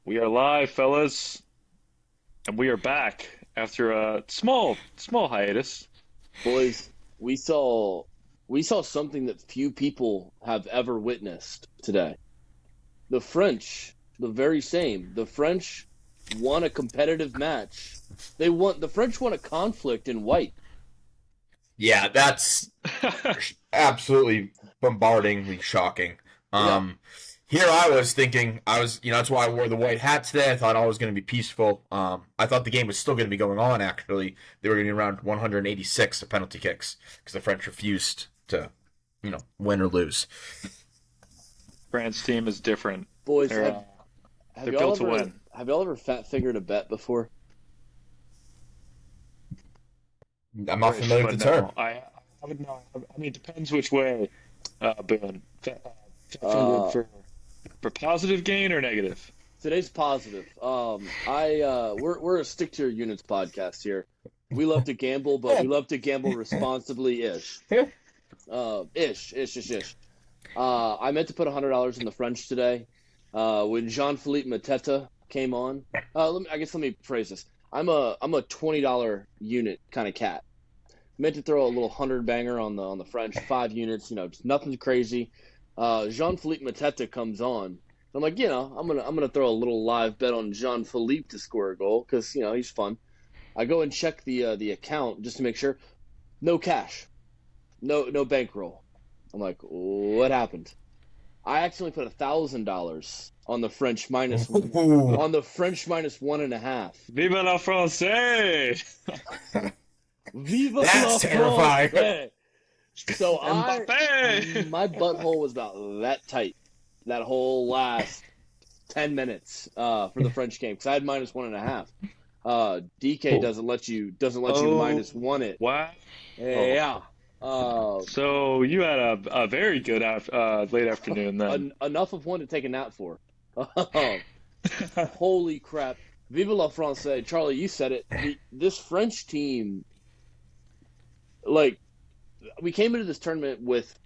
We are live, fellas, and we are back after a small hiatus. Boys, we saw we saw something that few people have ever witnessed today. The French, the very same. The French won a competitive match. The French won a conflict in white. Yeah, that's absolutely bombardingly shocking. Yeah. Here I was thinking, that's why I wore the white hat today. I thought all was going to be peaceful. I thought the game was still going to be going on, actually. They were going to be around 186 of penalty kicks because the French refused to, win or lose. France team is different. Boys, They're, have, uh, have they're y'all built to ever win. have y'all ever fat fingered a bet before? I'm not familiar with But the term. no, I would know. I mean, it depends which way, Boone. Uh, For positive gain or negative? Today's positive. We're a stick to your units podcast here. We love to gamble, but we love to gamble responsibly ish. Ish. I meant to put $100 in the French today. When Jean-Philippe Mateta came on, let me phrase this. I'm a $20 unit kind of cat. Meant to throw a little 100 banger on the French, 5 units. Just nothing crazy. Jean-Philippe Mateta comes on. I'm like, I'm gonna throw a little live bet on Jean-Philippe to score a goal because he's fun. I go and check the account just to make sure. No cash, no bankroll. I'm like, what happened? I accidentally put $1,000 on the French minus Ooh, on the French minus 1.5. Vive la Francais! Viva that's la terrifying. France! So Mbappe! my butthole was about that tight that whole last 10 minutes for the French game because I had minus 1.5. DK doesn't let you Oh, minus one it. wow. Yeah. So you had a very good late afternoon then. Enough of one to take a nap for. Holy crap! Vive la France, Charlie. You said it. This French team, like, we came into this tournament with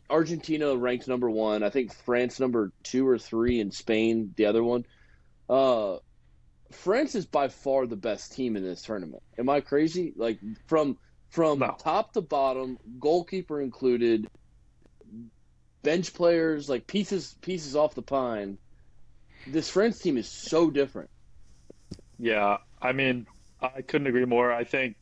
Argentina ranked number one. I think France number 2 or 3, and Spain the other one. France is by far the best team in this tournament. Am I crazy? Like from No. top to bottom, goalkeeper included, bench players, like pieces off the pine. This France team is so different. Yeah, I mean, I couldn't agree more. I think,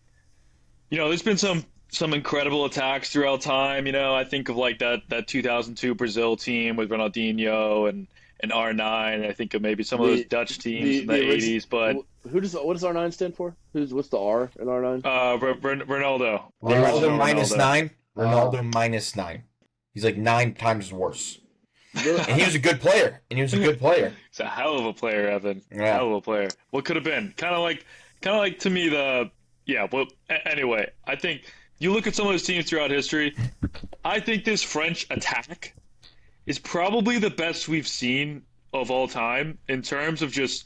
there's been some incredible attacks throughout time. I think of like that 2002 Brazil team with Ronaldinho and R9. I think of maybe some of those The Dutch teams the in the the original. 80s, but What does R9 stand for? What's the R in R9? Ronaldo, the Ronaldo original minus Ronaldo. 9. Uh, Ronaldo minus 9. He's like 9 times worse. the, And he was a good player. He's a hell of a player, Evan. Yeah. Hell of a player. What could have been? Kind of like to me the yeah. Well, anyway, I think you look at some of those teams throughout history. I think this French attack is probably the best we've seen of all time in terms of just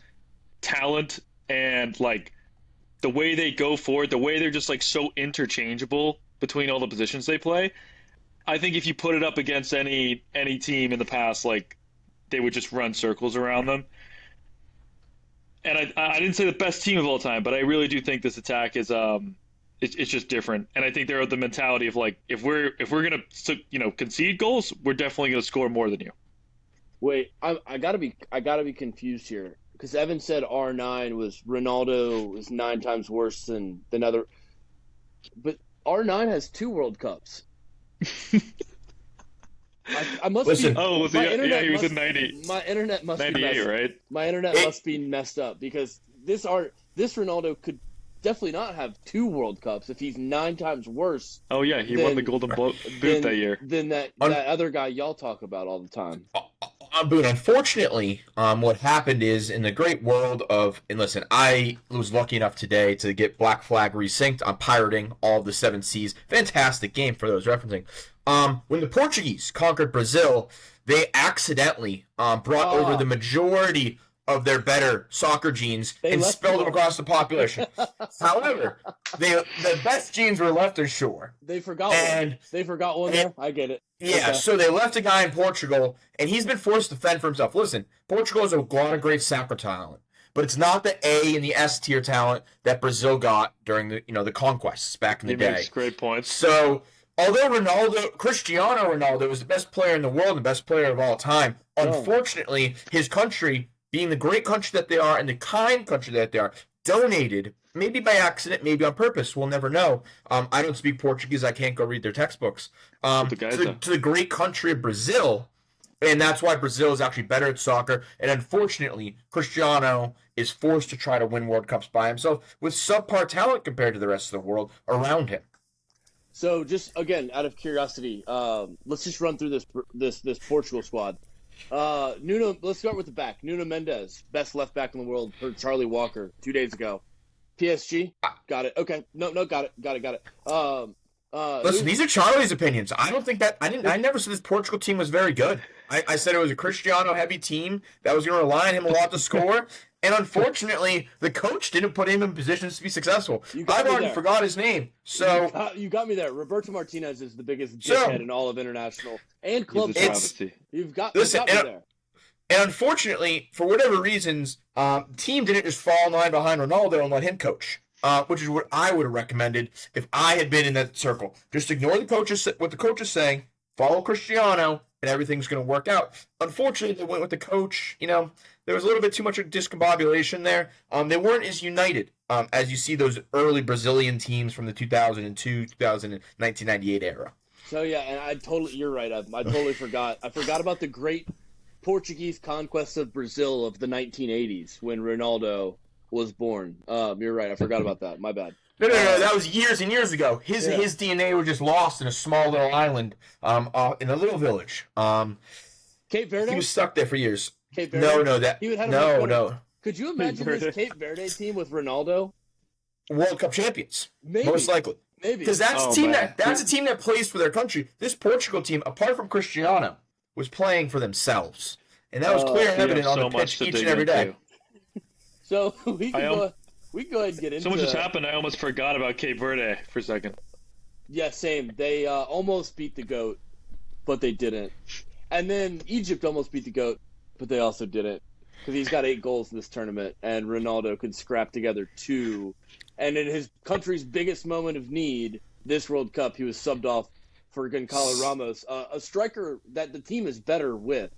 talent and like the way they go forward, the way they're just like so interchangeable between all the positions they play. I think if you put it up against any team in the past, like they would just run circles around them. And I didn't say the best team of all time, but I really do think this attack is it's just different. And I think they're the mentality of like if we're gonna concede goals, we're definitely gonna score more than you. Wait, I gotta be confused here because Evan said R9 was Ronaldo is 9 times worse than other, but R9 has 2 World Cups. I must Listen, be Oh, was he? my Yeah, internet he was must in 90, my internet must be 98, messed right? my internet must be messed up because this Ronaldo could definitely not have 2 World Cups if he's 9 times worse Oh yeah, he won the than Golden Boot that than year. than that Un- that other guy y'all talk about all the time. Boone, unfortunately, what happened is in the great world of, and listen, I was lucky enough today to get Black Flag resynced. I'm pirating all of the Seven Seas. Fantastic game for those referencing. When the Portuguese conquered Brazil, they accidentally brought over Ah, the majority of their better soccer genes and left spilled them them. across the population. However, the best genes were left ashore. They forgot one. They forgot one there. I get it. Yeah, Okay. so they left a guy in Portugal, and he's been forced to fend for himself. Listen, Portugal has a lot of great soccer talent, but it's not the A and the S tier talent that Brazil got during the conquests back in the day. He makes great points. So, although Cristiano Ronaldo was the best player in the world, the best player of all time, unfortunately, his country, being the great country that they are and the kind country that they are, donated, maybe by accident, maybe on purpose, we'll never know. I don't speak Portuguese, I can't go read their textbooks. To the great country of Brazil, and that's why Brazil is actually better at soccer. And unfortunately, Cristiano is forced to try to win World Cups by himself with subpar talent compared to the rest of the world around him. So, just again, out of curiosity, let's just run through this Portugal squad. Nuno, let's start with the back. Nuno Mendes, best left back in the world, for Charlie Walker 2 days ago. PSG, got it. Okay, no, got it. Listen, these are Charlie's opinions. I don't think that I never said this Portugal team was very good. I said it was a Cristiano heavy team that was going to rely on him a lot to score. And unfortunately, the coach didn't put him in positions to be successsul. I've already forgot his name. So you got me there. Roberto Martinez is the biggest dickhead in all of international and club. You've got me there. And unfortunately, for whatever reasons, team didn't just fall in line behind Ronaldo and let him coach, which is what I would have recommended if I had been in that circle. Just ignore what the coach is saying, follow Cristiano, and everything's going to work out. Unfortunately, they went with the coach. There was a little bit too much of discombobulation there. They weren't as united as you see those early Brazilian teams from the 2002, 1998 era. So yeah, and you're right. I totally forgot. I forgot about the great Portuguese conquest of Brazil of the 1980s when Ronaldo was born. You're right. I forgot about that. My bad. No. That was years and years ago. His DNA was just lost in a small little island, in a little village. Cape Verde. He was stuck there for years. Cape Verde. No. Could you imagine this Cape Verde team with Ronaldo? World Cup champions, Maybe. most likely. Maybe Because that's a team that plays for their country. This Portugal team, apart from Cristiano, was playing for themselves, and that was clear and evident on the pitch each and every day. So we can go ahead and get into. So much has happened. I almost forgot about Cape Verde for a second. Yeah, same. They almost beat the GOAT, but they didn't. And then Egypt almost beat the GOAT, but they also didn't, because he's got 8 goals in this tournament, and Ronaldo could scrap together 2. And in his country's biggest moment of need, this World Cup, he was subbed off for Goncalo Ramos, a striker that the team is better with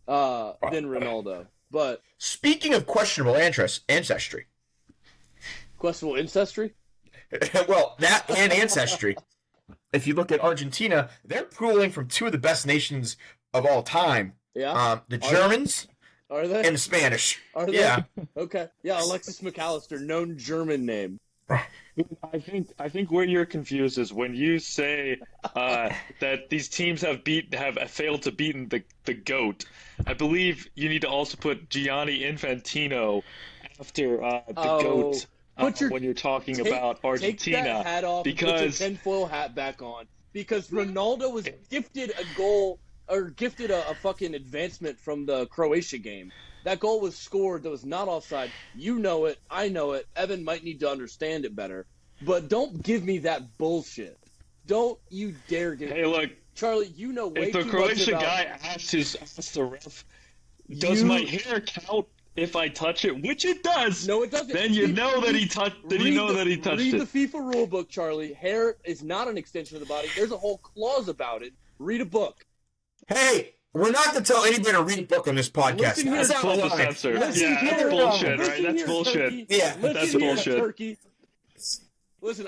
than Ronaldo. But speaking of questionable ancestry. Questionable ancestry? Well, that and ancestry. If you look at Argentina, they're pooling from 2 of the best nations of all time. Yeah. The Germans are they? And the Spanish. Are they? Yeah. Okay. Yeah, Alexis McAllister, known German name. I think where you're confused is when you say that these teams have failed to beat the GOAT. I believe you need to also put Gianni Infantino after the GOAT when you're talking about Argentina. Take that hat off because and put your tinfoil hat back on. Because Ronaldo was gifted a goal, or gifted a fucking advancement from the Croatia game. That goal was scored that was not offside. You know it. I know it. Evan might need to understand it better. But don't give me that bullshit. Don't you dare give Hey, look. Charlie, you know way too much about... If the Croatia guy asked the ref, does my hair count if I touch it? Which it does. No, it doesn't. Then you know that he touched it. Read the FIFA rulebook, Charlie. Hair is not an extension of the body. There's a whole clause about it. Read a book. Hey, we're not going to tell anybody to read a book on this podcast. That's bullshit, right? That's bullshit. Yeah, that's bullshit. Turkey. Listen,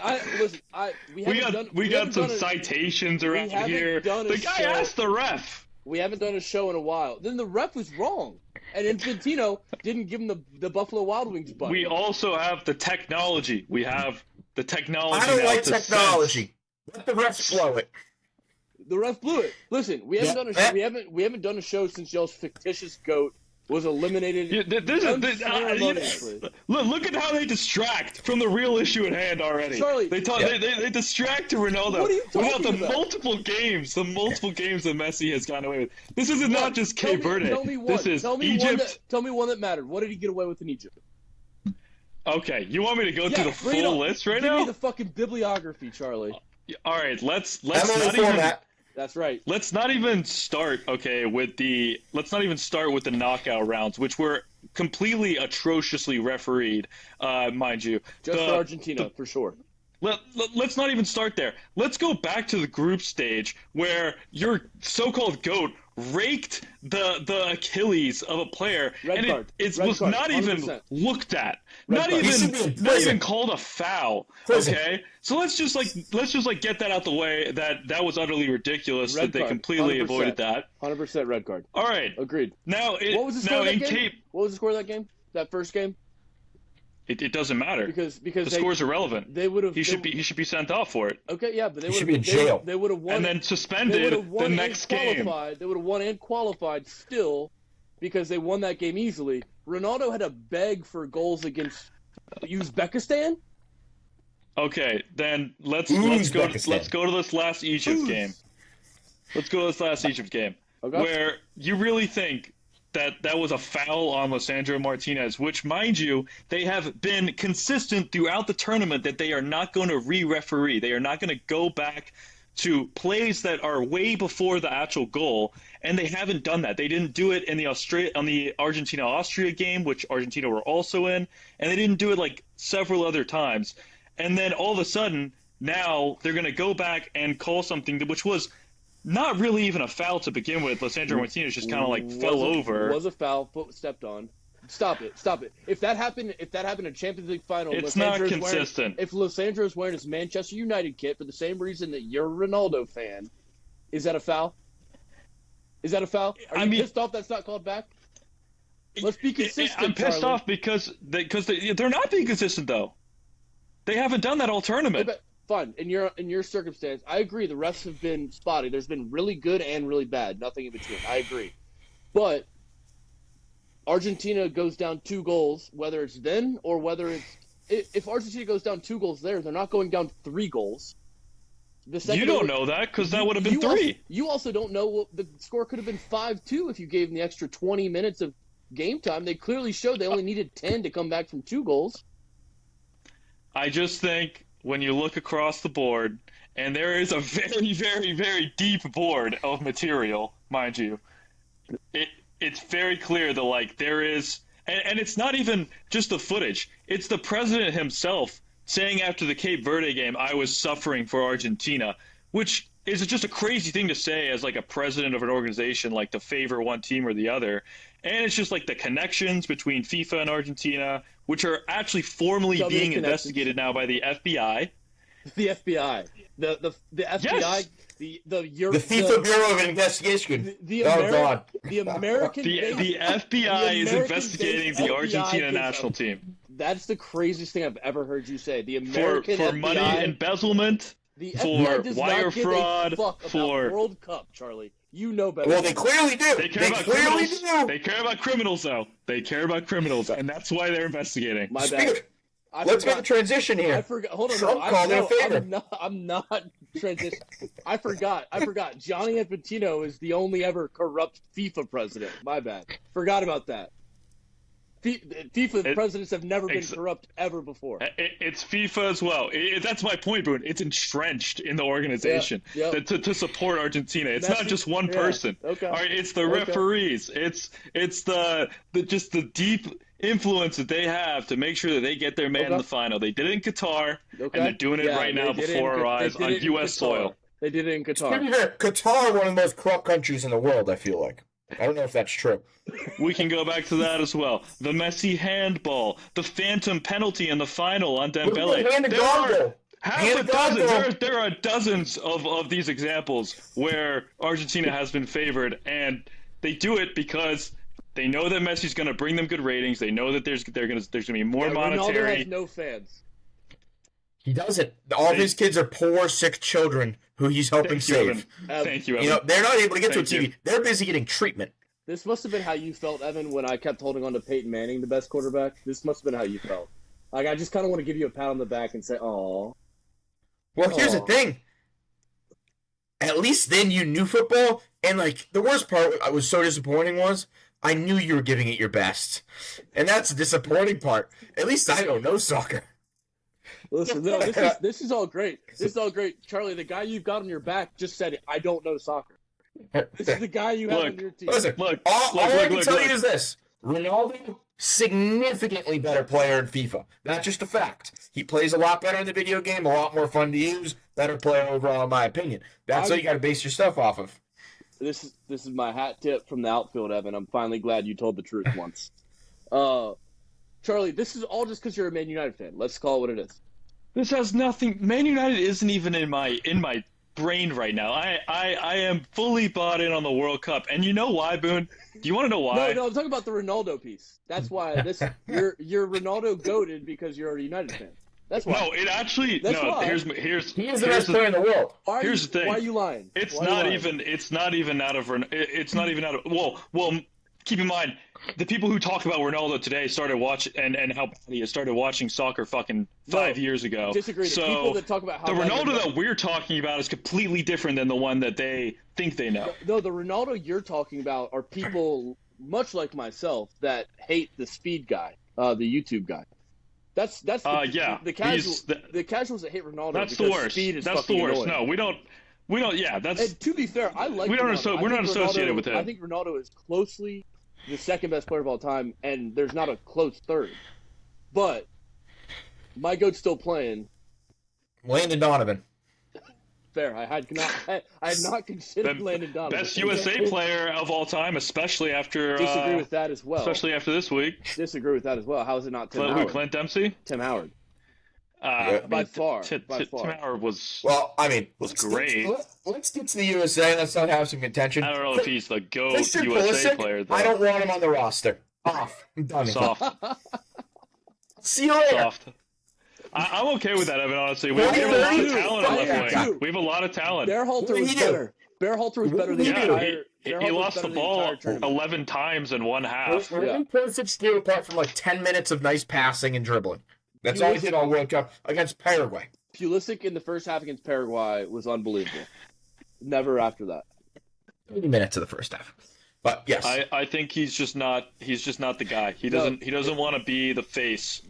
we got some citations around here. The guy asked the ref. We haven't done a show in a while. Then the ref was wrong, and Infantino didn't give him the Buffalo Wild Wings button. We also have the technology. We have the technology. I don't like technology. Let the refs blow it. The ref blew it. Listen, we haven't done a show since y'all's fictitious GOAT was eliminated unceremoniously. Look at how they distract from the real issue at hand already. Charlie, they distract to Ronaldo What are you without talking the about? multiple games that Messi has gone away with. This is not just Cape Verde. Tell me one. This is Tell me Egypt. tell me one that mattered. What did he get away with in Egypt? Okay, you want me to go through the bring it full on. list right Give now? me the fucking bibliography, Charlie. All right, let's MLA not even. format. That's right. Let's not even start with the knockout rounds, which were completely atrociously refereed, mind you. Just for Argentina, for sure. Let's not even start there. Let's go back to the group stage where your so-called GOAT raked the Achilles of a player, Red and card. it Red was card. not even 100%. looked at. Red Not card. He should be in even prison. called a foul. Prison. Okay, so let's just get that out the way. That was utterly ridiculous. Red that they card. completely 100%. avoided that. 100% red card. All right. Agreed. Now, What was the score of that in game? Cape, What was the score of that game? That first game? it doesn't matter. Because The score's irrelevant. They would have. He should be sent off for it, Okay, yeah, but they He would should be in jail. They would have won. and then They would suspended have won the next and game. qualified. They would have won and qualified still, because they won that game easily. Ronaldo had to beg for goals against Uzbekistan. Okay, then let's Uzbekistan. go to this last Egypt game. Let's go to this last Egypt game, Okay. where you really think that was a foul on Lisandro Martinez, which, mind you, they have been consistent throughout the tournament that they are not going to re-referee. They are not going to go back to plays that are way before the actual goal, and they haven't done that. They didn't do it in the Argentina-Austria game, which Argentina were also in, and they didn't do it like several other times. And then all of a sudden, now they're going to go back and call something which was not really even a foul to begin with. Lisandro Martinez just kind of like fell over. Was a foul. Foot stepped on. Stop it! Stop it! If that happened in Champions League final, It's not consistent. If Lisandro is wearing his Manchester United kit for the same reason that you're a Ronaldo fan, is that a foul? Is that a foul? Are you pissed off that's not called back? Let's be consistent. I'm pissed Charlie. off because they're not being consistent though. They haven't done that all tournament. Okay, fine. In your circumstance, I agree. The refs have been spotty. There's been really good and really bad. Nothing in between. I agree. But Argentina goes down 2 goals, whether it's then or whether it's if Argentina goes down 2 goals there, they're not going down 3 goals. You don't know that because that would have been 3. You also don't know what the score could have been 5-2 if you gave them the extra 20 minutes of game time. They clearly showed they only needed 10 to come back from 2 goals. I just think when you look across the board, and there is a very, very, very deep board of material, mind you, it's very clear that like there is, and it's not even just the footage. It's the president himself saying after the Cape Verde game, "I was suffering for Argentina," which is just a crazy thing to say as like a president of an organization, like to favor one team or the other. And it's just like the connections between FIFA and Argentina, which are actually formally being investigated now by the FBI. The FBI, the FBI, Yes. the FIFA Bureau of Investigation. God. The American, The FBI is American-based investigating the FBI Argentina gives national a- team That's the craziest thing I've ever heard you say. The for American FBI, money embezzlement, the for FBI does wire not give fraud, a fuck about for World Cup, Charlie. You know better. Well, than they clearly do. they care about clearly criminals. do. They care about criminals, though. They care about criminals, and that's why they're investigating. My Speaking bad. of- I Let's make forgot. a transition here. I forgot. Hold on. Trump no, called in a favor. I'm not transition. I forgot. Johnny Infantino is the only ever corrupt FIFA president. My bad. Forgot about that. FIFA presidents have never been corrupt ever before. It's FIFA as well. That's my point, Boone. It's entrenched in the organization Yeah, to support Argentina. It's not just one yeah, person. okay. All right, it's the referees. It's the deep influence that they have to make sure that they get their man in the final. They did it in Qatar, and they're doing it right now before our eyes on U.S. soil. They did it in Qatar. To be fair, Qatar, one of the most corrupt countries in the world, I feel like. I don't know if that's true. We can go back to that as well. The Messi handball, the phantom penalty in the final on Dembele. There are dozens of these examples where Argentina has been favored, and they do it because they know that Messi's going to bring them good ratings. They know that there's going to be more monetary. Ronaldo has no fans. He doesn't. All of his kids are poor, sick children who he's helping save. Thank you, Evan. You know, they're not able to get to a Thank TV. They're busy getting treatment. This must have been how you felt, Evan, when I kept holding on to Peyton Manning, the best quarterback. This must have been how you felt. Like, I just kind of want to give you a pat on the back and say, "Aw." Well, here's the thing. At least then you knew football, and like the worst part I was so disappointing was I knew you were giving it your best, and that's the disappointing part. At least I don't know soccer. Listen, no, this is all great. This is all great, Charlie. The guy you've got on your back just said, "I don't know soccer." This is the guy you have on your team. Listen, all I can tell you is this: Ronaldo, significantly better player in FIFA. That's just a fact. He plays a lot better in the video game, a lot more fun to use, better player overall, in my opinion. That's what you got to base your stuff off of. This is my hat tip from the outfield, Evan. I'm finally glad you told the truth once. Charlie, this is all just because you're a Man United fan. Let's call it what it is. This has nothing. Man United isn't even in my brain right now. I am fully bought in on the World Cup, and you know why, Boone? Do you want to know why? No, I'm talking about the Ronaldo piece. That's why you're Ronaldo goated because you're a United fan. That's why. No, it actually. That's no, why. Here's He is the best player in the world. Here's the thing. Why are you lying? It's not even out of. Well. Keep in mind, the people who talk about Ronaldo today started watching and how bad he is started watching soccer fucking 5 years ago. Disagree. So the people that talk about how the Ronaldo that we're talking about is completely different than the one that they think they know. No, the Ronaldo you're talking about are people much like myself that hate the speed guy, the YouTube guy. That's the casuals that hate Ronaldo. That's because the worst. Speed is that's the fucking worst. annoying. No, we don't. Yeah, that's. And to be fair, I like. We're not associated with him. I think Ronaldo is closely the second best player of all time, and there's not a close third. But my goat's still playing. Landon Donovan. Fair. I had not considered Landon Donovan. Best USA player of all time, especially after. Disagree with that as well. Especially after this week. Disagree with that as well. How is it not Tim Howard? Clint Dempsey? Tim Howard. By far. Tim Howard was. Well, I mean, was great. Let's get to the USA. Let's not have some contention. I don't know if he's the GOAT USA Pulisic, player, though. I don't want him on the roster. Off. I'm done. Soft. See you later. Soft. I'm okay with that, Evan, honestly. We have a lot of talent on left wing. We have a lot of talent. Bearhalter was better. Bearhalter was better than he lost the ball 11 times in one half. What did Pulisic do apart from like 10 minutes of nice passing and dribbling? That's all he did all World Cup against Paraguay. Pulisic in the first half against Paraguay was unbelievable. Never after that. 80 minutes of the first half. But yes, I think he's just not the guy. He doesn't want to be the face,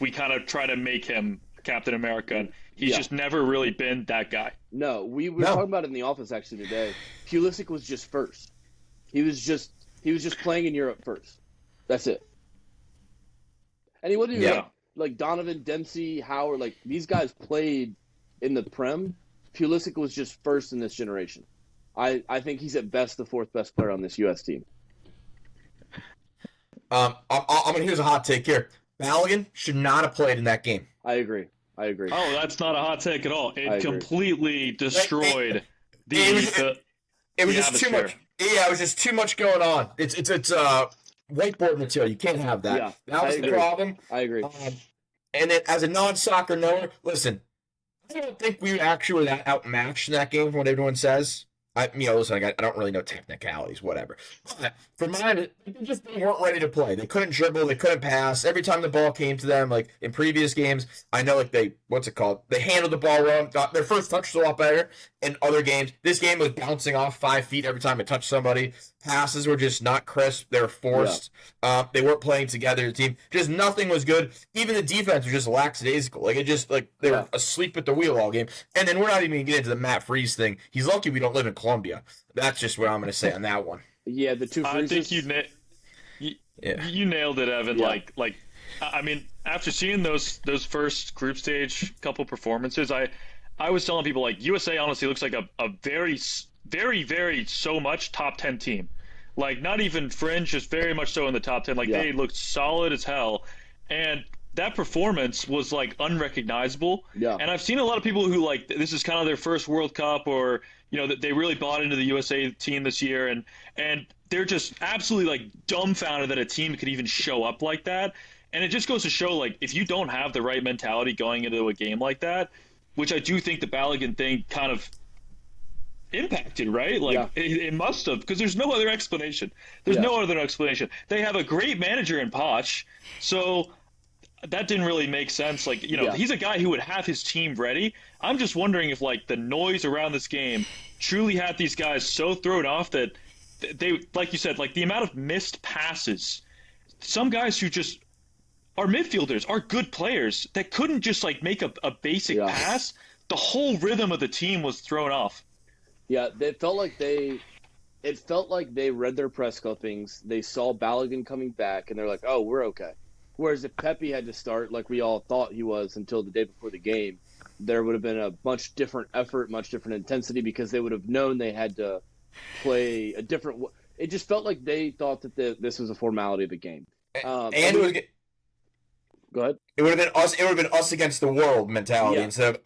we kind of try to make him Captain America, and he's just never really been that guy. No, we were talking about it in the office actually today. Pulisic was just first. He was just playing in Europe first. That's it. And he wouldn't even like Donovan, Dempsey, Howard, like these guys played in the Prem. Pulisic was just first in this generation. I think he's at best the fourth best player on this U.S. team. I'm gonna here's a hot take here. Balogun should not have played in that game. I agree. Oh, that's not a hot take at all. It completely destroyed it was just too much. Yeah, it was just too much going on. It's whiteboard material. You can't have that. Yeah, that was the problem. I agree. And then, as a non-soccer knower, listen, I don't think we actually were that outmatched in that game from what everyone says. Listen, I don't really know technicalities, whatever. But for mine, they weren't ready to play. They couldn't dribble, they couldn't pass. Every time the ball came to them, like in previous games, I know they handled the ball wrong. Their first touch was a lot better. In other games, this game was bouncing off 5 feet every time it touched somebody. Passes were just not crisp. They were forced. Yeah. They weren't playing together. The team, just nothing was good. Even the defense was just lackadaisical. They were asleep at the wheel all game. And then we're not even going to get into the Matt Freese thing. He's lucky we don't live in Colombia. That's just what I'm going to say on that one. Yeah, the two Freezes. I think you nailed it, Evan. Yeah. I mean, after seeing those first group stage couple performances, I was telling people USA honestly looks like a very, very, very so much top 10 team. Not even fringe, just very much so in the top 10. They looked solid as hell. And that performance was unrecognizable. Yeah. And I've seen a lot of people who this is kind of their first World Cup, or that they really bought into the USA team this year, and they're just absolutely dumbfounded that a team could even show up like that. And it just goes to show if you don't have the right mentality going into a game like that, which I do think the Balogun thing kind of impacted, right? Like Yeah. it must have, because there's no other explanation. There's Yeah. no other explanation. They have a great manager in Poch, so that didn't really make sense. Like, Yeah. he's a guy who would have his team ready. I'm just wondering if like the noise around this game truly had these guys so thrown off that they, like you said, like the amount of missed passes. Some guys who just are midfielders, are good players that couldn't just like make a basic Yeah. pass. The whole rhythm of the team was thrown off. Yeah, it felt like they read their press clippings. They saw Balogun coming back, and they're like, "Oh, we're okay." Whereas if Pepe had to start, like we all thought he was until the day before the game, there would have been a much different effort, much different intensity, because they would have known they had to play a different. It just felt like they thought that this was a formality of the game. And it was. Go ahead. It would have been us. It would have been us against the world mentality instead of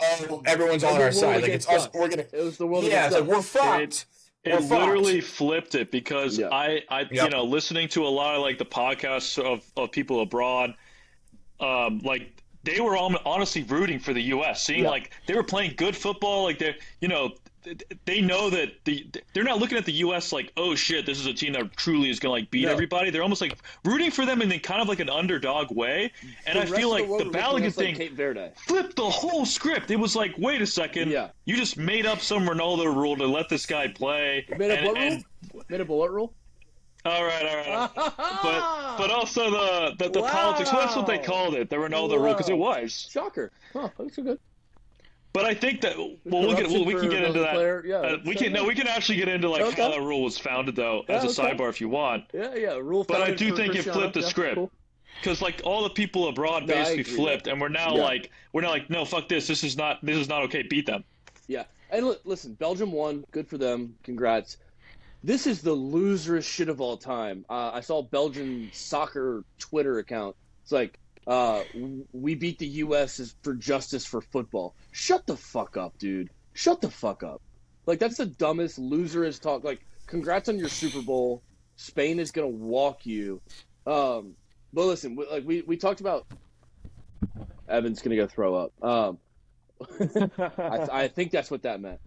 everyone's on our side. Like it's us. We're gonna. It was the world. Yeah, it's like we're fucked. It literally flipped it because I Yep. listening to a lot of like the podcasts of people abroad, like they were honestly rooting for the U.S. Seeing like they were playing good football, like they know that they're not looking at the U.S. like, oh shit, this is a team that truly is gonna like beat everybody. They're almost like rooting for them in kind of like an underdog way. And I feel like the Balogun thing Cape Verde flipped the whole script. It was like, wait a second, you just made up some Ronaldo rule to let this guy play. Made up what rule? All right. But also the politics. Well, that's what they called it, the Ronaldo rule, because it was. Shocker. Huh, that's so good. But I think that we can get into that. We can actually get into like how that rule was founded though as a sidebar if you want. Yeah. Rule. But I do think it flipped the script because like all the people abroad basically flipped, and we're now like no, fuck this. This is not okay. Beat them. Yeah, and listen, Belgium won. Good for them. Congrats. This is the loserest shit of all time. I saw Belgian soccer Twitter account. It's like, we beat the U.S. for justice for football. Shut the fuck up, dude. Shut the fuck up. Like, that's the dumbest, loserist talk. Like, congrats on your Super Bowl. Spain is going to walk you. But listen, we talked about Evan's going to go throw up. I think that's what that meant.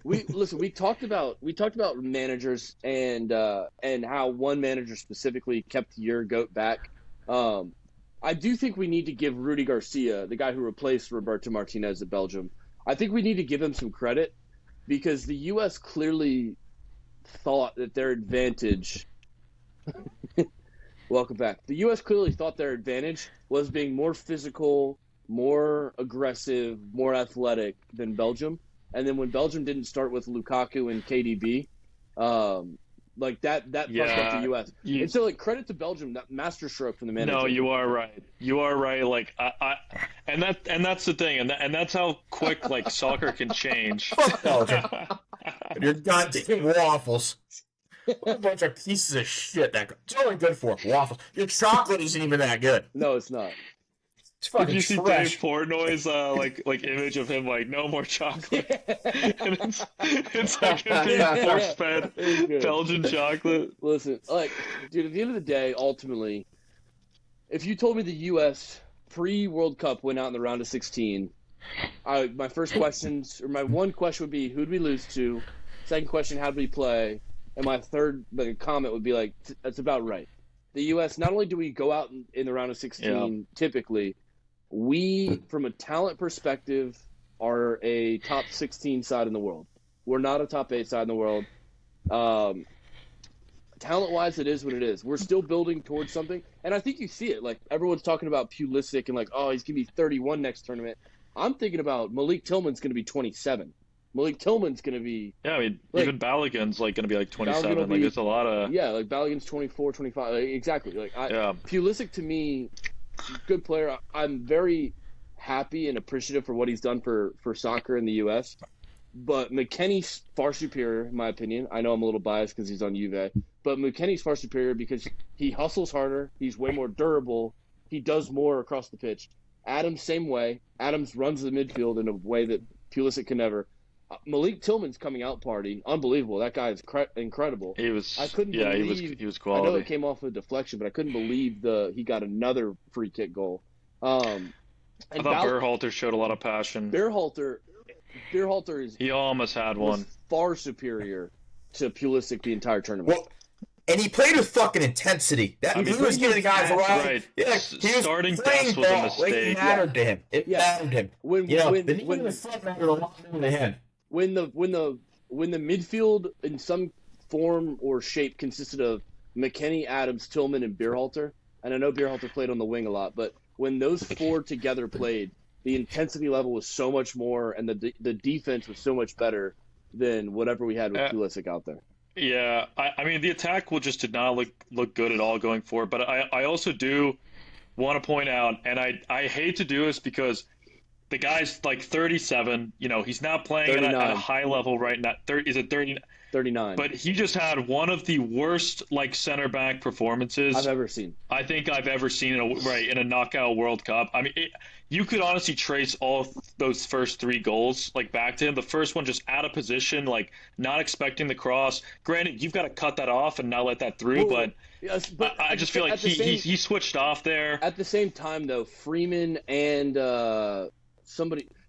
We talked about managers and how one manager specifically kept your goat back. I do think we need to give Rudy Garcia, the guy who replaced Roberto Martinez at Belgium, I think we need to give him some credit because the U.S. clearly thought that their advantage welcome back. The U.S. clearly thought their advantage was being more physical, more aggressive, more athletic than Belgium. And then when Belgium didn't start with Lukaku and KDB, like that fucked up the U.S. And so, like, credit to Belgium, that masterstroke from the manager. No, you are right. You are right. Like and that's the thing, and that's how quick like soccer can change. Fuck Belgium. Your goddamn waffles. What a bunch of pieces of shit. It's only good for waffles. Your chocolate isn't even that good. No, it's not. It's fucking Did you see trash. Dave Portnoy's like image of him like no more chocolate? And it's like a big force-fed Belgian chocolate. Listen, like, dude, at the end of the day, ultimately, if you told me the U.S. pre-World Cup went out in the round of 16, my first questions, or my one question would be, who'd we lose to? Second question, how'd we play? And my third comment would be like, that's about right. The U.S., not only do we go out in the round of 16 typically, we, from a talent perspective, are a top 16 side in the world. We're not a top 8 side in the world. Talent-wise, it is what it is. We're still building towards something, and I think you see it. Like, everyone's talking about Pulisic and like, oh, he's going to be 31 next tournament. I'm thinking about Malik Tillman's going to be 27. Malik Tillman's going to be... Yeah, I mean, like, even Balogun's like going to be like 27. Like, it's a lot of... Yeah, like Balogun's 24, 25. Like, exactly. Like, Pulisic, to me, good player. I'm very happy and appreciative for what he's done for soccer in the U.S., but McKennie's far superior, in my opinion. I know I'm a little biased because he's on Juve, but McKennie's far superior because he hustles harder, he's way more durable, he does more across the pitch. Adams, same way. Adams runs the midfield in a way that Pulisic can never. Malik Tillman's coming out party, unbelievable. That guy is incredible. He was. I couldn't believe he was quality. I know it came off a deflection, but I couldn't believe he got another free kick goal. I thought Berhalter showed a lot of passion. Berhalter, Beerhalter is He almost had was one. far superior to Pulisic the entire tournament. Well, and he played with fucking intensity. That he was getting the guys around. Right. Yeah, he was Starting playing best was a ball. Like, it mistake. mattered to him. It mattered to him. The knee in the front mattered a lot more to him. When the midfield in some form or shape consisted of McKennie, Adams, Tillman, and Beerhalter, and I know Beerhalter played on the wing a lot, but when those four together played, the intensity level was so much more, and the defense was so much better than whatever we had with Pulisic out there. Yeah, I mean, the attack did not look good at all going forward, but I also do want to point out, and I hate to do this because the guy's like 37, he's not playing at a high level right now. Is it 30? 39. But he just had one of the worst center back performances I've ever seen. I think I've ever seen in a knockout World Cup. I mean, you could honestly trace all those first three goals back to him. The first one just out of position, not expecting the cross. Granted, you've got to cut that off and not let that through, but I just feel like he switched off there. At the same time, though, Freeman and there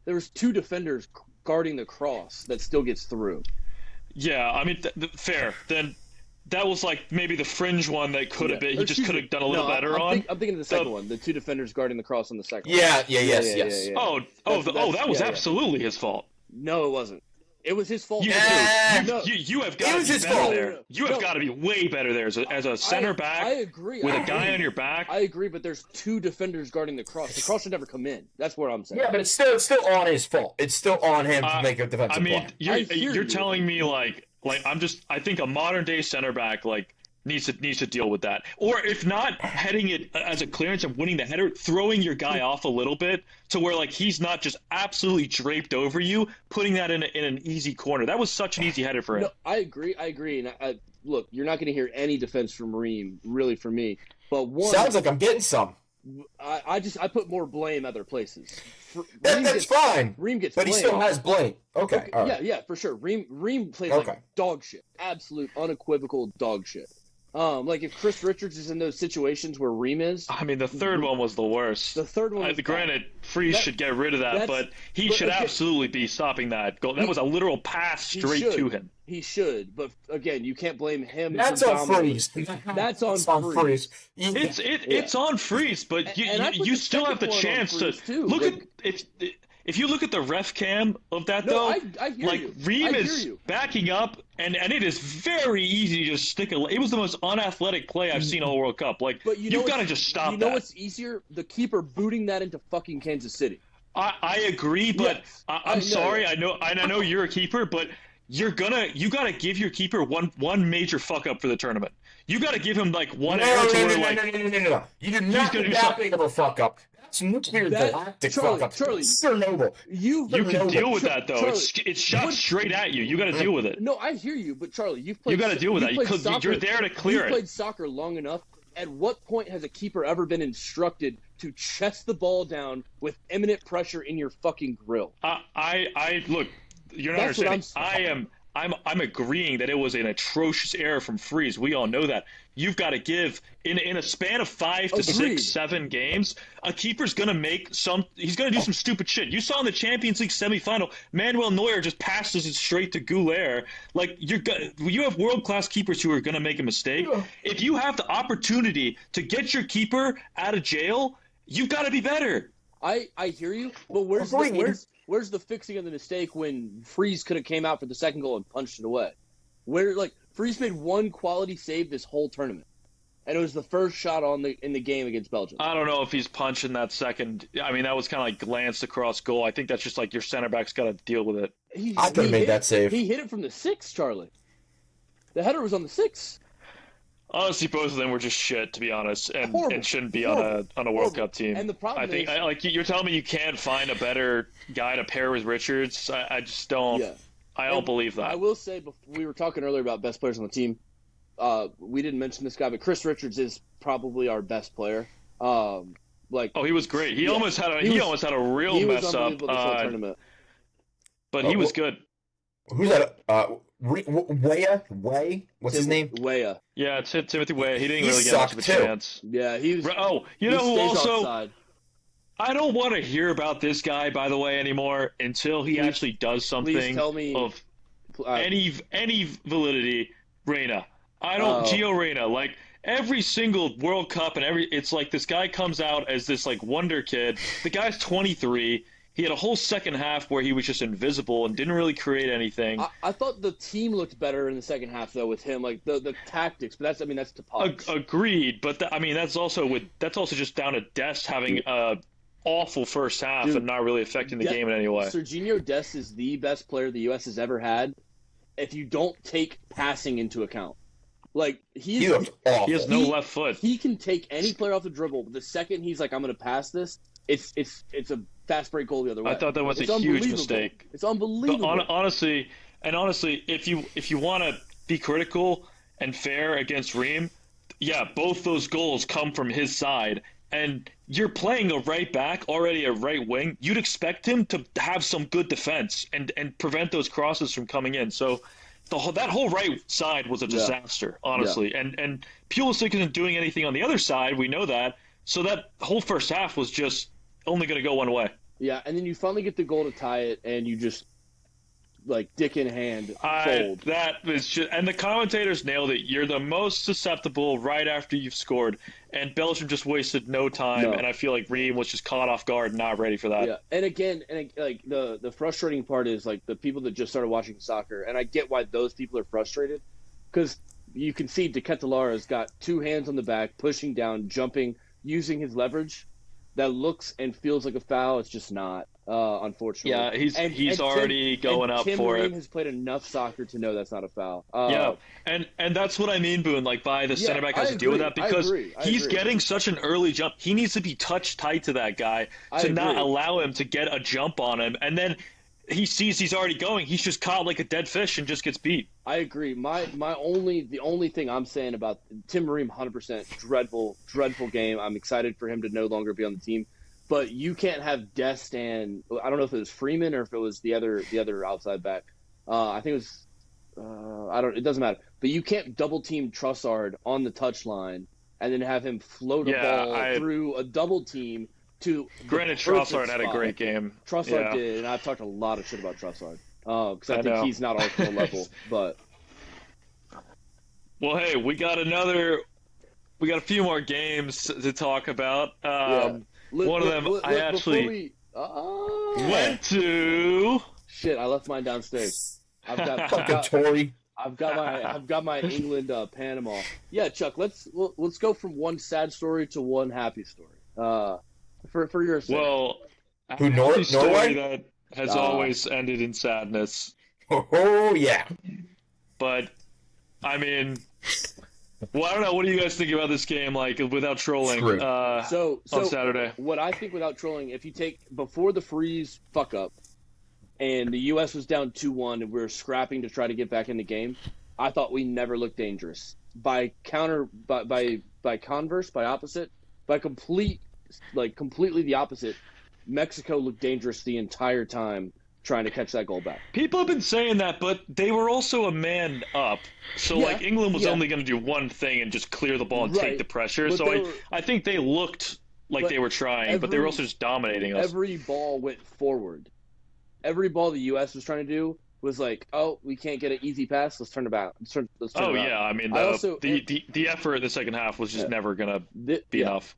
was two defenders guarding the cross that still gets through. Yeah, I mean, fair. Then that was maybe the fringe one that could have been. He just could have done a little better on. I'm thinking of the second one. The two defenders guarding the cross on the second one. Yes. Oh, that was absolutely his fault. No, it wasn't. It was his fault. You have got to be better there. You have got to be way better there as a center back. I agree. With a guy on your back. I agree, but there's two defenders guarding the cross. The cross should never come in. That's what I'm saying. Yeah, but it's still on his fault. It's still on him to make a defensive play. You're telling me I think a modern day center back needs to deal with that, or if not, heading it as a clearance and winning the header, throwing your guy off a little bit to where he's not just absolutely draped over you, putting that in an easy corner. That was such an easy header for him. No, I agree. And look, you're not going to hear any defense from Ream, really, for me. But one sounds like I'm getting some. I put more blame other places. That's fine. Ream gets but blamed. he still has blame. Okay. All right. Yeah, for sure. Ream plays dog shit. Absolute, unequivocal dog shit. If Chris Richards is in those situations where Ream is. I mean, the third one was the worst. The third one. Granted, Freeze should get rid of that, but he should absolutely be stopping that goal. That was a literal pass straight to him. He should, but again, you can't blame him. That's on Freeze. That's on Freeze. It's on Freeze, but you still have the chance to look at it. If you look at the ref cam of that, I hear you. Ream is backing up, and it is very easy to just stick it was the most unathletic play I've seen all World Cup. But you've got to just stop that. You know what's easier? The keeper booting that into fucking Kansas City. I agree, but yes. I'm sorry. I know you're a keeper, but you got to give your keeper one major fuck up for the tournament. You got to give him one error to where No. You did not do that big of a fuck up. It's nuclear galactic fuck up. Charlie, Chernobyl. You can deal with that though. Charlie, it's shot straight at you. You got to deal with it. No, I hear you, but Charlie, you've played. You got to deal with that. You're there to clear it. You've played soccer long enough. At what point has a keeper ever been instructed to chest the ball down with imminent pressure in your fucking grill? I look. You're not understanding. I'm agreeing that it was an atrocious error from Freeze. We all know that. You've got to give in a span of 5 to 6, 7 games, a keeper's gonna he's gonna do some stupid shit. You saw in the Champions League semifinal, Manuel Neuer just passes it straight to Goulet. You have world-class keepers who are gonna make a mistake. If you have the opportunity to get your keeper out of jail, you've got to be better. I hear you, but where's the fixing of the mistake when Freeze could have came out for the second goal and punched it away? Freeze made one quality save this whole tournament, and it was the first shot in the game against Belgium. I don't know if he's punching that second. I mean, that was kind of glanced across goal. I think that's just your center back's got to deal with it. I could have made that save. He hit it from the 6, Charlie. The header was on the 6. Honestly, both of them were just shit, to be honest, and shouldn't be on a World Cup team. And the problem you're telling me you can't find a better guy to pair with Richards. I just don't. Yeah. I don't believe that. I will say, we were talking earlier about best players on the team. We didn't mention this guy, but Chris Richards is probably our best player. He was great. He almost had a real mess up. This whole tournament. But he was good. Who's that? Way? What's his name? Weah. Yeah, Timothy Weah. He didn't really get much of a chance. Yeah, he was. You know who also? Offside. I don't want to hear about this guy, by the way, anymore until he actually does Please something tell me. of Uh, any validity. Reyna, I don't oh, Gio Reyna, like every single World Cup and it's like this guy comes out as this like wonder kid. The guy's 23. He had a whole second half where he was just invisible and didn't really create anything. I thought the team looked better in the second half though with him, like the tactics. But that's to Poch. Agreed, but I mean that's also just down to Dest having a awful first half Dude, and not really affecting the game in any way. Serginho Dest is the best player the U.S. has ever had. If you don't take passing into account, like He looked awful. He has no left foot. He can take any player off the dribble, but the second he's like, "I'm going to pass this," it's a fast break goal the other way. I thought that was It's a huge unbelievable. mistake. It's unbelievable. But honestly, if you want to be critical and fair against Ream, yeah, both those goals come from his side. And you're playing a right back, already a right wing. You'd expect him to have some good defense and prevent those crosses from coming in. So that whole right side was a disaster, honestly. Yeah. And Pulisic isn't doing anything on the other side. We know that. So that whole first half was just only going to go one way. Yeah, and then you finally get the goal to tie it, and you just like dick in hand fold. That was just, and the commentators nailed it. You're the most susceptible right after you've scored, and Belgium just wasted no time. And I feel like Ream was just caught off guard, not ready for that. Yeah, and again, like the frustrating part is like the people that just started watching soccer, and I get why those people are frustrated, because you can see De Ketelara's got two hands on the back, pushing down, jumping, using his leverage. That looks and feels like a foul. It's just not, unfortunately. Yeah, he's already going up Tim for Ream it. has played enough soccer to know that's not a foul. Yeah, and that's what I mean, Boone. Like, by the center back has to deal with that because he's getting such an early jump. He needs to be touched tight to that guy to not allow him to get a jump on him, and then he sees he's already going. He's just caught like a dead fish and just gets beat. I agree. The only thing I'm saying about Tim Ream, 100% dreadful game. I'm excited for him to no longer be on the team, but you can't have Dest and I don't know if it was Freeman or if it was the other outside back. I think it was it doesn't matter. But you can't double team Trossard on the touchline and then have him float a ball through a double team to. Granted, Trossard had a great game. Trossard did, and I've talked a lot of shit about Trossard. Because I think he's not Arsenal level, but well, hey, we got a few more games to talk about. One of them I actually went to. Shit, I left mine downstairs. I've got my England Panama. Yeah, Chuck, let's go from one sad story to one happy story. For your sake. Well, Norway? Story that has always ended in sadness. Oh yeah. But I mean, well, I don't know. What do you guys think about this game? Like, without trolling, so on Saturday. What I think without trolling, if you take before the freeze fuck up, and the U.S. was down 2-1, and we were scrapping to try to get back in the game, I thought we never looked dangerous. By completely the opposite, Mexico looked dangerous the entire time trying to catch that goal back. People have been saying that, but they were also a man up. So, like, England was only going to do one thing and just clear the ball and take the pressure. So I think they looked like they were trying, but they were also just dominating us. Every ball went forward. Every ball the U.S. was trying to do was like, oh, we can't get an easy pass. Let's turn it back. Let's turn it around. Yeah. I mean, the effort in the second half was just never going to be enough.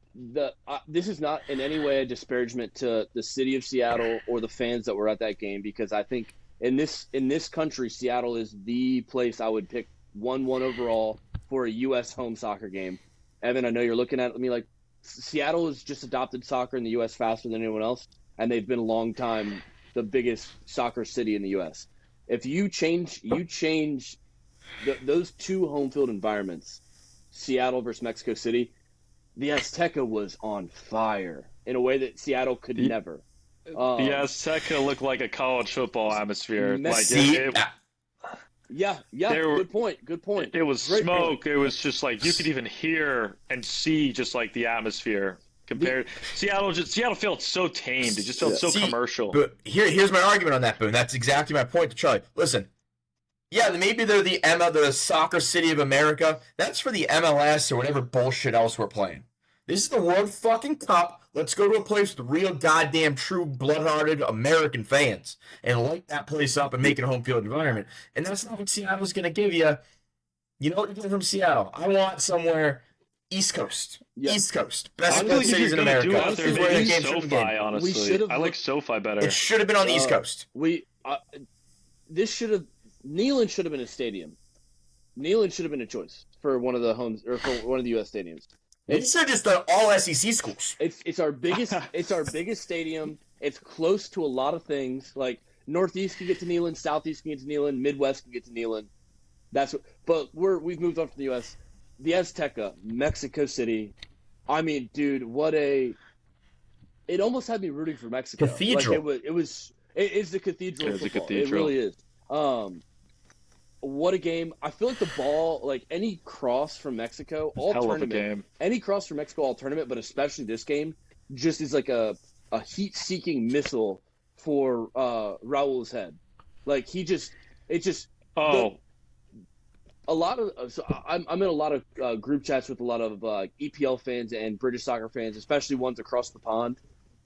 This is not in any way a disparagement to the city of Seattle or the fans that were at that game, because I think in this country, Seattle is the place I would pick 1-1 overall for a U.S. home soccer game. Evan, I know you're looking at me like Seattle has just adopted soccer in the U.S. faster than anyone else, and they've been a long time the biggest soccer city in the U.S. If you change those two home field environments, Seattle versus Mexico City, the Azteca was on fire in a way that Seattle could never. The Azteca looked like a college football atmosphere. Good point. It was Great smoke. point. It was just like you could even hear and see just like the atmosphere. Seattle felt so tamed. It just felt so commercial. But here's my argument on that, Boone. That's exactly my point to Charlie. Listen, maybe they're the soccer city of America. That's for the MLS or whatever bullshit else we're playing. This is the World fucking Cup. Let's go to a place with real goddamn true blood-hearted American fans and light that place up and make it a home field environment. And that's not what Seattle's going to give you. You know what you're getting from Seattle? I want somewhere East Coast. Yeah. East Coast. Best Honestly, cities in if you're gonna America. do it out This there, is where the maybe game should SoFi, begin. honestly. We should've I like SoFi better. It should have been on the East Coast. Neyland should have been a stadium. Neyland should have been a choice for one of the homes or for one of the U.S. stadiums. These are just the all SEC schools. It's our biggest stadium. It's close to a lot of things. Like Northeast can get to Neyland, Southeast can get to Neyland, Midwest can get to Neyland. We've moved on from the U.S. The Azteca, Mexico City. I mean, dude, it almost had me rooting for Mexico. Cathedral. Like it's the cathedral. It is a football. cathedral. It really is. What a game. I feel like the ball, like any cross from Mexico, all Hell of a tournament, game. any cross from Mexico all tournament, but especially this game, just is like a heat-seeking missile for Raul's head. Like I'm in a lot of group chats with a lot of EPL fans and British soccer fans, especially ones across the pond.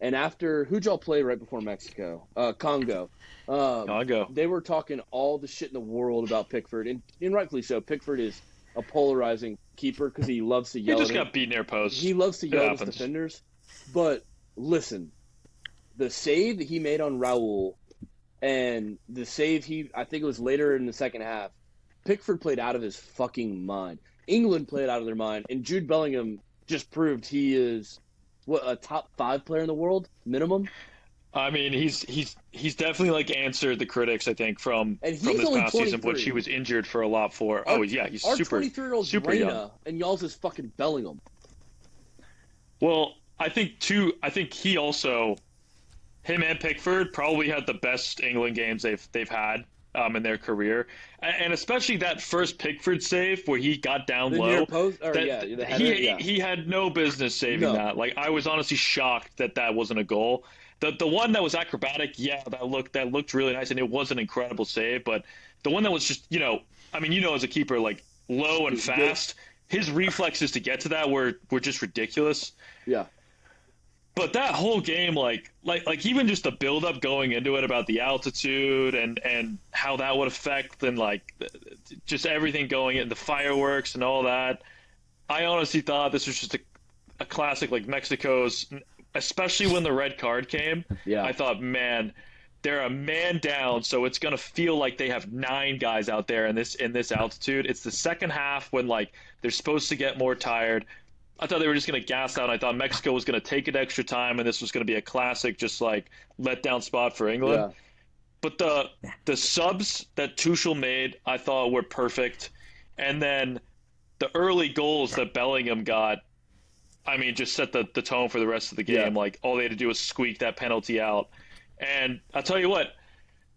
And who'd y'all play right before Mexico? Congo. Congo. They were talking all the shit in the world about Pickford, and rightfully so. Pickford is a polarizing keeper because he loves to yell. He just at him. got beat near post. He loves to It yell at his happens. defenders. But listen, the save that he made on Raul, and the save I think it was later in the second half, Pickford played out of his fucking mind. England played out of their mind, and Jude Bellingham just proved he is a top 5 player in the world minimum. I mean, he's definitely like answered the critics, I think, from And this he's only past season, 23. which he was injured for a lot for. He's Our super 23-year-old super young. Reina, and y'all's is fucking Bellingham. Well, I think he also, him and Pickford probably had the best England games they've had in their career, and especially that first Pickford save where he got down The low. near post, or That- the header, he had no business saving No. that. Like, I was honestly shocked that wasn't a goal. The one that was acrobatic, that looked really nice, and it was an incredible save. But the one that was just, as a keeper, like low and fast, his reflexes to get to that were just ridiculous. Yeah. But that whole game, like even just the build-up going into it about the altitude and how that would affect, and like just everything going in, the fireworks and all that, I honestly thought this was just a classic, like Mexico's, especially when the red card came. Yeah. I thought, man, they're a man down, so it's gonna feel like they have 9 guys out there in this altitude. It's the second half when like they're supposed to get more tired. I thought they were just going to gas out. I thought Mexico was going to take it extra time, and this was going to be a classic, just like letdown spot for England. Yeah. But the subs that Tuchel made, I thought were perfect, and then the early goals that Bellingham got, I mean, just set the tone for the rest of the game. Yeah. Like, all they had to do was squeak that penalty out. And I'll tell you what,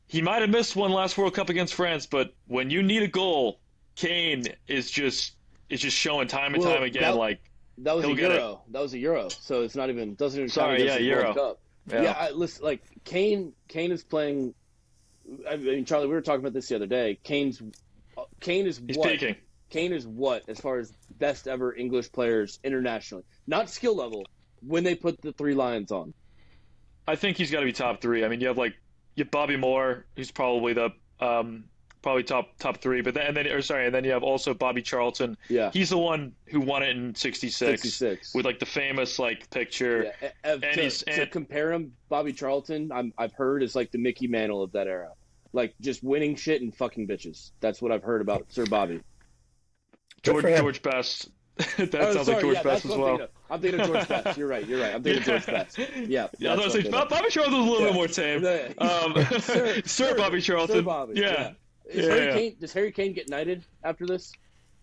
he might have missed one last World Cup against France, but when you need a goal, Kane is just showing time and time again, That was a he'll get Euro. That was a Euro, so it's not even doesn't even count Sorry, against the Euro. World Cup. Yeah. Listen, like Kane is playing. I mean, Charlie, we were talking about this the other day. Kane is He's what? peaking. Kane is what as far as best ever English players internationally, not skill level. When they put the 3 lions on, I think he's got to be top 3. I mean, you have Bobby Moore, who's probably the probably top 3, but then you have also Bobby Charlton. Yeah. He's the one who won it in 66 with like the famous like picture. Yeah. And to compare him, Bobby Charlton, I've heard is like the Mickey Mantle of that era, like just winning shit and fucking bitches. That's what I've heard about Sir Bobby. George Best. That sounds like George Best as well. I'm thinking of George Best. You're right. I'm thinking of George Best. Yeah. I was going to say, Bobby Charlton's a little bit more tame. Sir Bobby Charlton. Sir Bobby. Yeah. Does Harry Kane get knighted after this?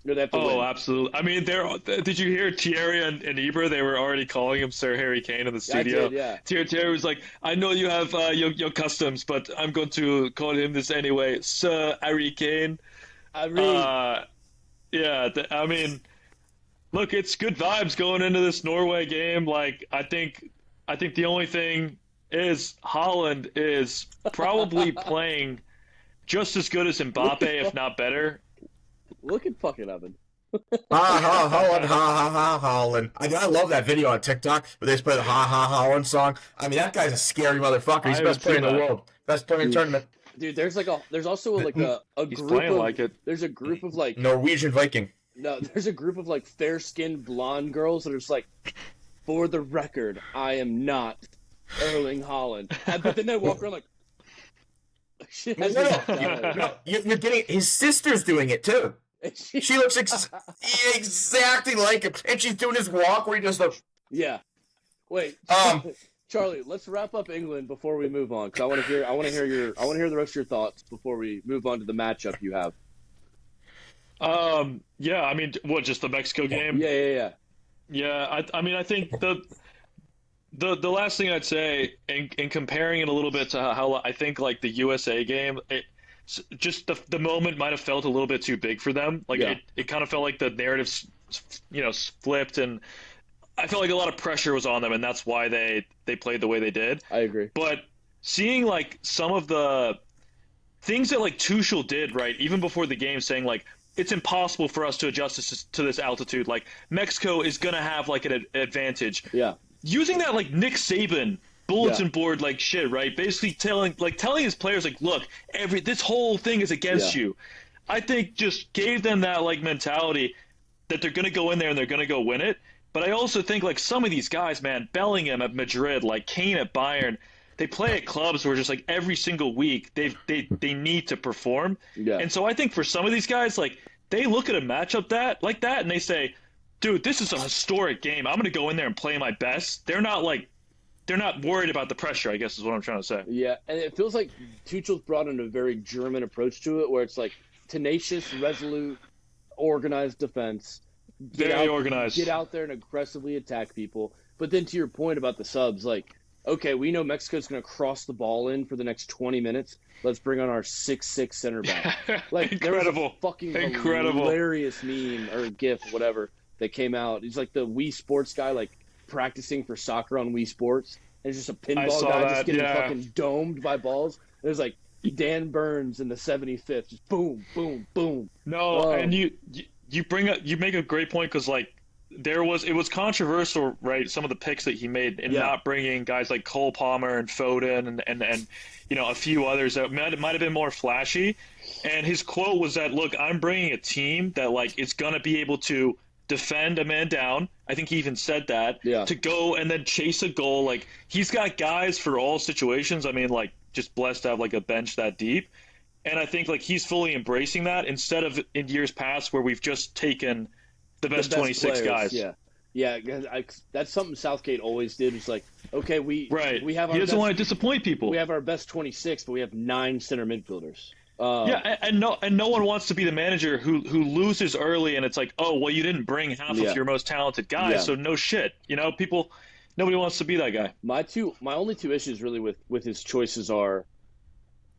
Or they have to win? Absolutely. I mean, did you hear Thierry and Ibra? They were already calling him Sir Harry Kane in the studio. I did, Thierry was like, I know you have your customs, but I'm going to call him this anyway, Sir Harry Kane. I mean, look, it's good vibes going into this Norway game. Like, I think the only thing is Holland is probably playing just as good as Mbappe, if not better. Look at fucking Evan. Holland, Holland. I love that video on TikTok where they just play the Holland song. I mean, that guy's a scary motherfucker. He's I the haven't best player seen in the that. world. Best player in the tournament. Dude, there's also like a He's group playing of like it. there's a group of like Norwegian Viking. no there's a group of like fair skinned blonde girls that are just like, for the record, I am not Erling Holland. But then they walk around like shit has me done. No, you're getting his sister's doing it too. She looks exactly like him, and she's doing his walk where he does the. Yeah. Wait. Charlie, let's wrap up England before we move on, because I want to hear the rest of your thoughts before we move on to the matchup you have. Yeah, I mean, what, just the Mexico game? Yeah. Yeah, I mean, I think the last thing I'd say, in comparing it a little bit to how I think like the USA game, just the moment might have felt a little bit too big for them. Like it kind of felt like the narrative, flipped, and I felt like a lot of pressure was on them, and that's why they played the way they did. I agree. But seeing like some of the things that like Tuchel did, right, even before the game, saying like it's impossible for us to adjust to this altitude. Like Mexico is gonna have like an advantage. Yeah. Using that like Nick Saban bulletin board like shit, right? Basically telling his players like, look, this whole thing is against you. I think just gave them that like mentality that they're gonna go in there and they're gonna go win it. But I also think like some of these guys, man, Bellingham at Madrid, like Kane at Bayern, they play at clubs where just like every single week they need to perform. Yeah. And so I think for some of these guys, like they look at a matchup like that and they say, dude, this is a historic game. I'm gonna go in there and play my best. They're not worried about the pressure, I guess is what I'm trying to say. Yeah, and it feels like Tuchel's brought in a very German approach to it, where it's like tenacious, resolute, organized defense. Very organized. Get out there and aggressively attack people. But then to your point about the subs, like, okay, we know Mexico's going to cross the ball in for the next 20 minutes. Let's bring on our 6'6" center back. Like, incredible. There was a fucking hilarious meme or GIF, whatever, that came out. He's like the Wii Sports guy, like, practicing for soccer on Wii Sports. And it's just a pinball guy just getting fucking domed by balls. And it's like Dan Burns in the 75th. Just boom, boom, boom. No, and you make a great point, because like it was controversial, right? Some of the picks that he made in not bringing guys like Cole Palmer and Foden and a few others that might have been more flashy. And his quote was that, look, I'm bringing a team that like is gonna be able to defend a man down. I think he even said that, to go and then chase a goal. Like he's got guys for all situations. I mean, like just blessed to have like a bench that deep. And I think like he's fully embracing that, instead of in years past where we've just taken the best 26 players, guys. Yeah. That's something Southgate always did. It's like, okay, we have our he doesn't want to disappoint people. We have our best 26, but we have 9 center midfielders. And no one wants to be the manager who loses early, and it's like, oh well, you didn't bring half of your most talented guys, so no shit. Nobody wants to be that guy. My only two issues really with his choices are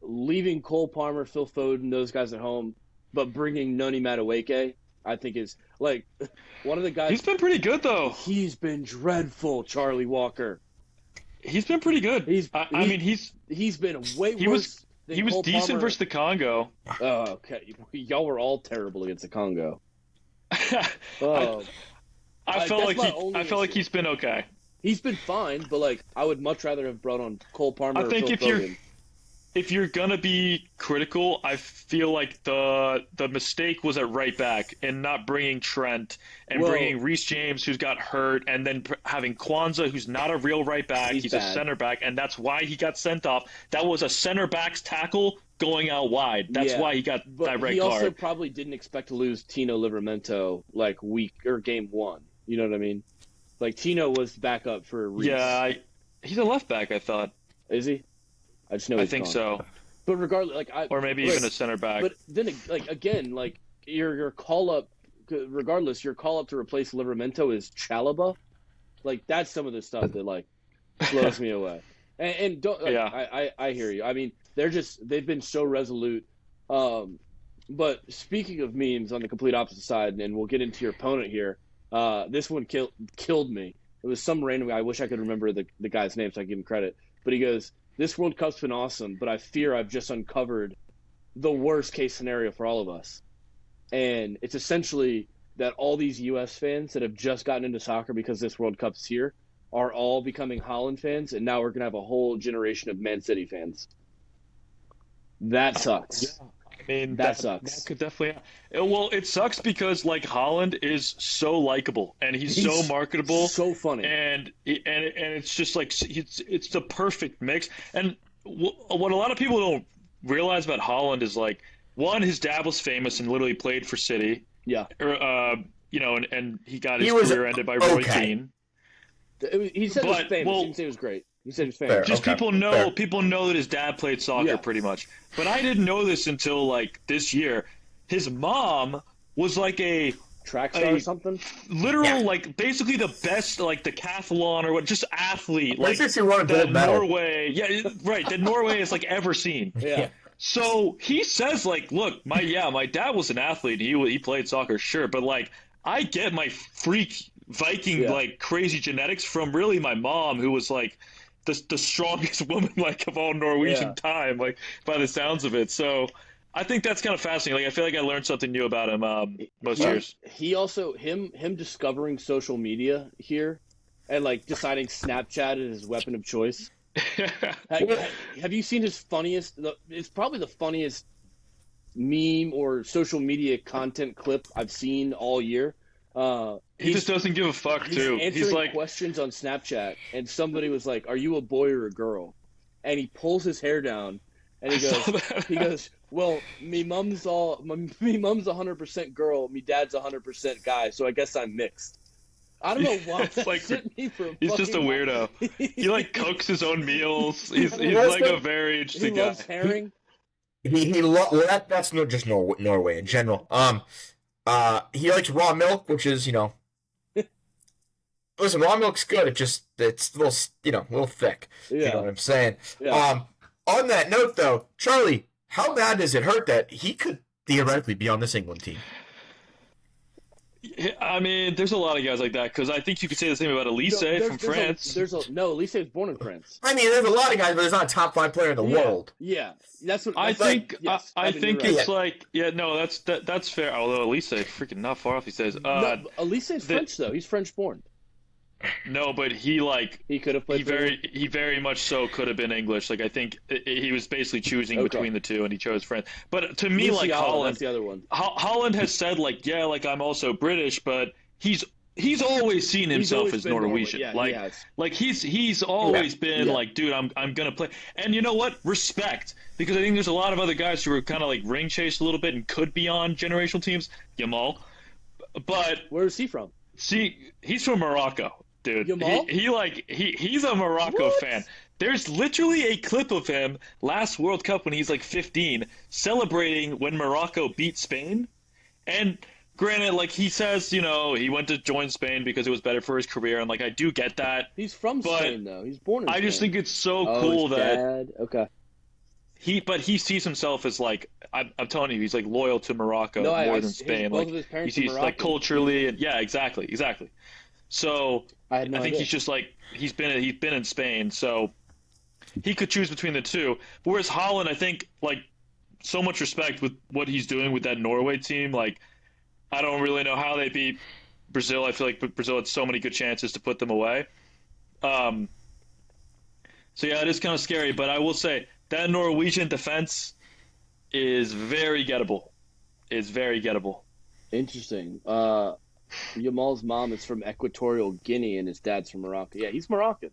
leaving Cole Palmer, Phil Foden, those guys at home, but bringing Noni Madueke, I think is like one of the guys. He's been pretty good though. He's been dreadful, Charlie Walker. He's been pretty good. He's been way worse. He was decent Palmer versus the Congo. Oh, okay. Y'all were all terrible against the Congo. I felt like he's been okay. He's been fine, but like I would much rather have brought on Cole Palmer. I think if you're gonna be critical, I feel like the mistake was at right back and not bringing Trent and bringing Reece James, who's got hurt, and then having Kwanzaa, who's not a real right back. He's a center back, and that's why he got sent off. That was a center back's tackle going out wide. That's why he got that red card. He also probably didn't expect to lose Tino Livramento like game 1. You know what I mean? Like Tino was backup for Reece. Yeah, he's a left back, I thought. Is he? I just know. I think so. But regardless, or maybe even a center back. But then, like again, like your call up, regardless, your call up to replace Livramento is Chalobah. Like that's some of the stuff that like blows me away. And don't. Like, I hear you. I mean, they've been so resolute. But speaking of memes on the complete opposite side, and we'll get into your opponent here. This one killed me. It was some random guy. I wish I could remember the guy's name so I can give him credit. But he goes, "This World Cup's been awesome, but I fear I've just uncovered the worst case scenario for all of us." And it's essentially that all these U.S. fans that have just gotten into soccer because this World Cup's here are all becoming Holland fans, and now we're gonna have a whole generation of Man City fans. That sucks. Yeah, I mean That that sucks. could definitely. Well, it sucks because like Holland is so likable and he's so He's marketable, so funny. and it's just like it's the perfect mix. And what a lot of people don't realize about Holland is like one, his dad was famous and literally played for City, Yeah, and he got He his was career ended by Roy okay. Keane. he said it was But famous. He well, didn't say it was great. He said it was Fair. famous. just Okay, fair. people know that his dad played soccer Yeah. pretty much. But I didn't know this until like this year. His mom was like a Track star or something. literal Yeah. like basically the best like decathlon or what just athlete like Places who won a that gold medal. Norway right that Norway has like ever seen. Yeah. So he says like, look, my dad was an athlete. He played soccer, sure, but like I get my freak Viking Yeah. like crazy genetics from really my mom, who was like the strongest woman like of all Norwegian Yeah. time, like by the sounds of it. So I think that's kind of fascinating. Like I feel like I learned something new about him most Yeah. years. He also him discovering social media here, and like deciding Snapchat is his weapon of choice. Have you seen his funniest? It's probably the funniest meme or social media content clip I've seen all year. He just doesn't give a fuck He's too. answering He's like, questions on Snapchat, and somebody was like, "Are you a boy or a girl?" And he pulls his hair down, and he I saw goes, that. "He goes, well, me mom's 100% girl, me dad's 100% guy, so I guess I'm mixed." I don't know why It's that like shit me for he's just a fucking- weirdo. He like cooks his own meals. He's What's like the- a very he interesting guy. loves herring. That's not just Norway in general. He likes raw milk, which is listen, raw milk's good. It's a little a little thick. You know Yeah, what I'm saying? yeah. On that note though, Charlie, how bad does it hurt that he could theoretically be on this England team? I mean, there's a lot of guys like that because I think you could say the same about Elise from France. No, Elise was born in France. I mean, there's a lot of guys, but there's not a top 5 player in the world. Yeah, that's what I that's like- think yes, I Evan, think you're right. it's like no, that's fair. Although Elise freaking not far off these days. No, Elise is the- French though. He's French born. No, but he like He could have played. he very much so could have been English. Like I think he was basically choosing Okay. between the two, and he chose France. But to me, like Musiala, Holland, that's the other one. Holland has said like yeah, like I'm also British, but he's always seen himself always as been Norwegian. Norway. Yeah, he has. like he's always been Yeah. like, dude, I'm gonna play. And you know what? Respect, because I think there's a lot of other guys who are kind of like ring chased a little bit and could be on generational teams. Yamal, but Where is he from? see, he's from Morocco, dude. Yamal? He's a Morocco What? fan. There's literally a clip of him last World Cup when he's like 15 celebrating when Morocco beat Spain. And granted, like he says, he went to join Spain because it was better for his career, and like I do get that. He's from But Spain though. He's born in I Spain. just think it's so Oh, cool his that dad? Okay. he sees himself as like I'm telling you, he's like loyal to Morocco No, more I than his- Spain. both Like of his he parents sees are like Moroccan. culturally, and yeah, exactly. So I had no I think idea. he's just like he's been in Spain, so he could choose between the two. But whereas Holland, I think like so much respect with what he's doing with that Norway team. Like I don't really know how they beat Brazil. I feel like Brazil had so many good chances to put them away. So yeah, it is kind of scary, but I will say that Norwegian defense is very gettable. It's very gettable. Interesting. Yamal's mom is from Equatorial Guinea and his dad's from Morocco. Yeah, he's Moroccan.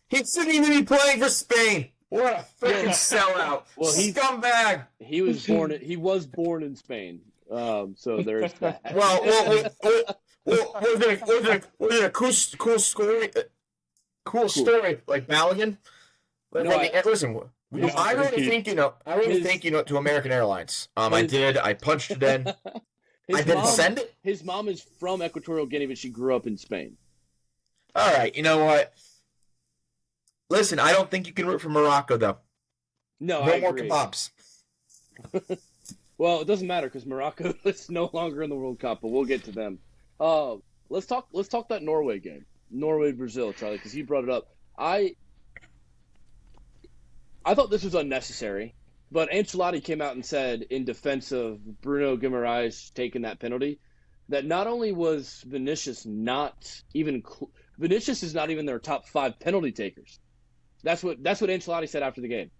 He shouldn't even be playing for Spain. What a freaking sellout. Well, he- Scumbag. He was born in Spain. So there's that. Well, was it a cool story? Cool story like Maligan. No, Listen, Yeah, I wrote a he- thank you note. I wrote a his- thank you note to American Airlines. I his- did. I punched it in. His I didn't mom- send it. His mom is from Equatorial Guinea, but she grew up in Spain. All right. You know what? Listen, I don't think you can root for Morocco though. No, No I more agree. kebabs. Well, it doesn't matter because Morocco is no longer in the World Cup, but we'll get to them. Let's talk that Norway game, Norway Brazil, Charlie, because you brought it up. I thought this was unnecessary, but Ancelotti came out and said in defense of Bruno Guimaraes taking that penalty, that not only was Vinicius not even Vinicius is not even their top 5 penalty takers. That's what Ancelotti said after the game.